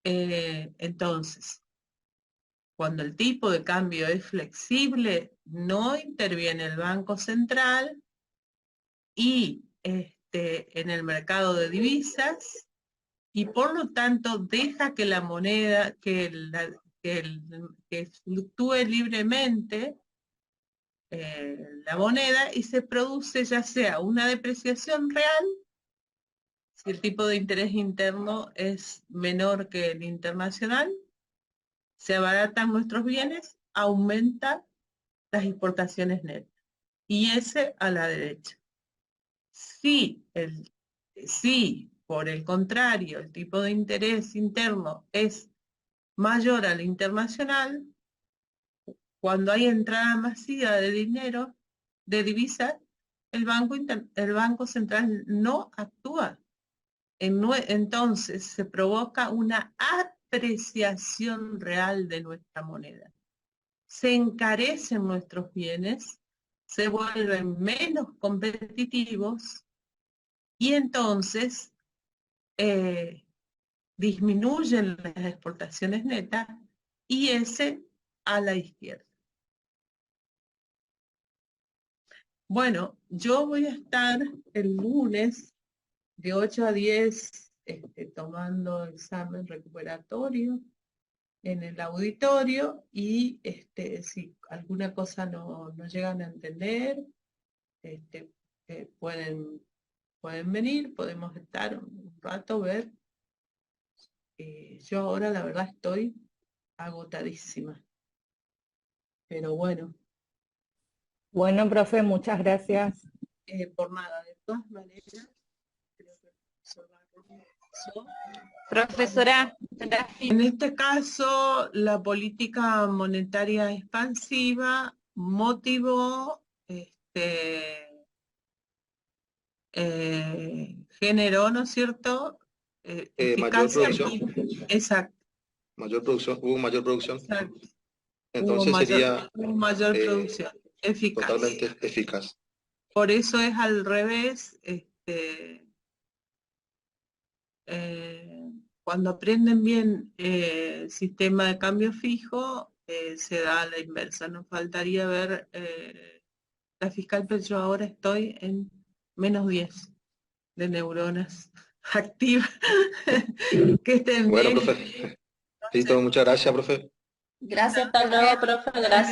Entonces, cuando el tipo de cambio es flexible, no interviene el Banco Central y en el mercado de divisas, y por lo tanto deja que la moneda, que fluctúe libremente la moneda, y se produce ya sea una depreciación real, si el tipo de interés interno es menor que el internacional, se abaratan nuestros bienes, aumenta las exportaciones netas. Y ese a la derecha. Si por el contrario el tipo de interés interno es mayor al internacional, cuando hay entrada masiva de dinero, de divisas, el Banco Central no actúa. Entonces se provoca una apreciación real de nuestra moneda. Se encarecen nuestros bienes, se vuelven menos competitivos y entonces disminuyen las exportaciones netas, y ese a la izquierda. Bueno, yo voy a estar el lunes de 8 a 10 tomando examen recuperatorio en el auditorio, y si alguna cosa no llegan a entender, pueden venir, podemos estar un rato, ver. Yo ahora la verdad estoy agotadísima, pero bueno. Bueno, profe, muchas gracias. Por nada, de todas maneras, creo que Profesora, en este caso, la política monetaria expansiva motivó, generó, ¿no es cierto?, Mayor eficacia. producción. Exacto. Mayor producción, hubo mayor producción. Exacto. Entonces sería hubo mayor producción, eficaz. totalmente eficaz. Por eso es al revés. Cuando aprenden bien sistema de cambio fijo, se da a la inversa. Nos faltaría ver la fiscal, pero yo ahora estoy en menos 10 de neuronas activas. Que estén bueno, bien. profe. Listo, muchas gracias, profe. Gracias, hasta luego, profe, gracias.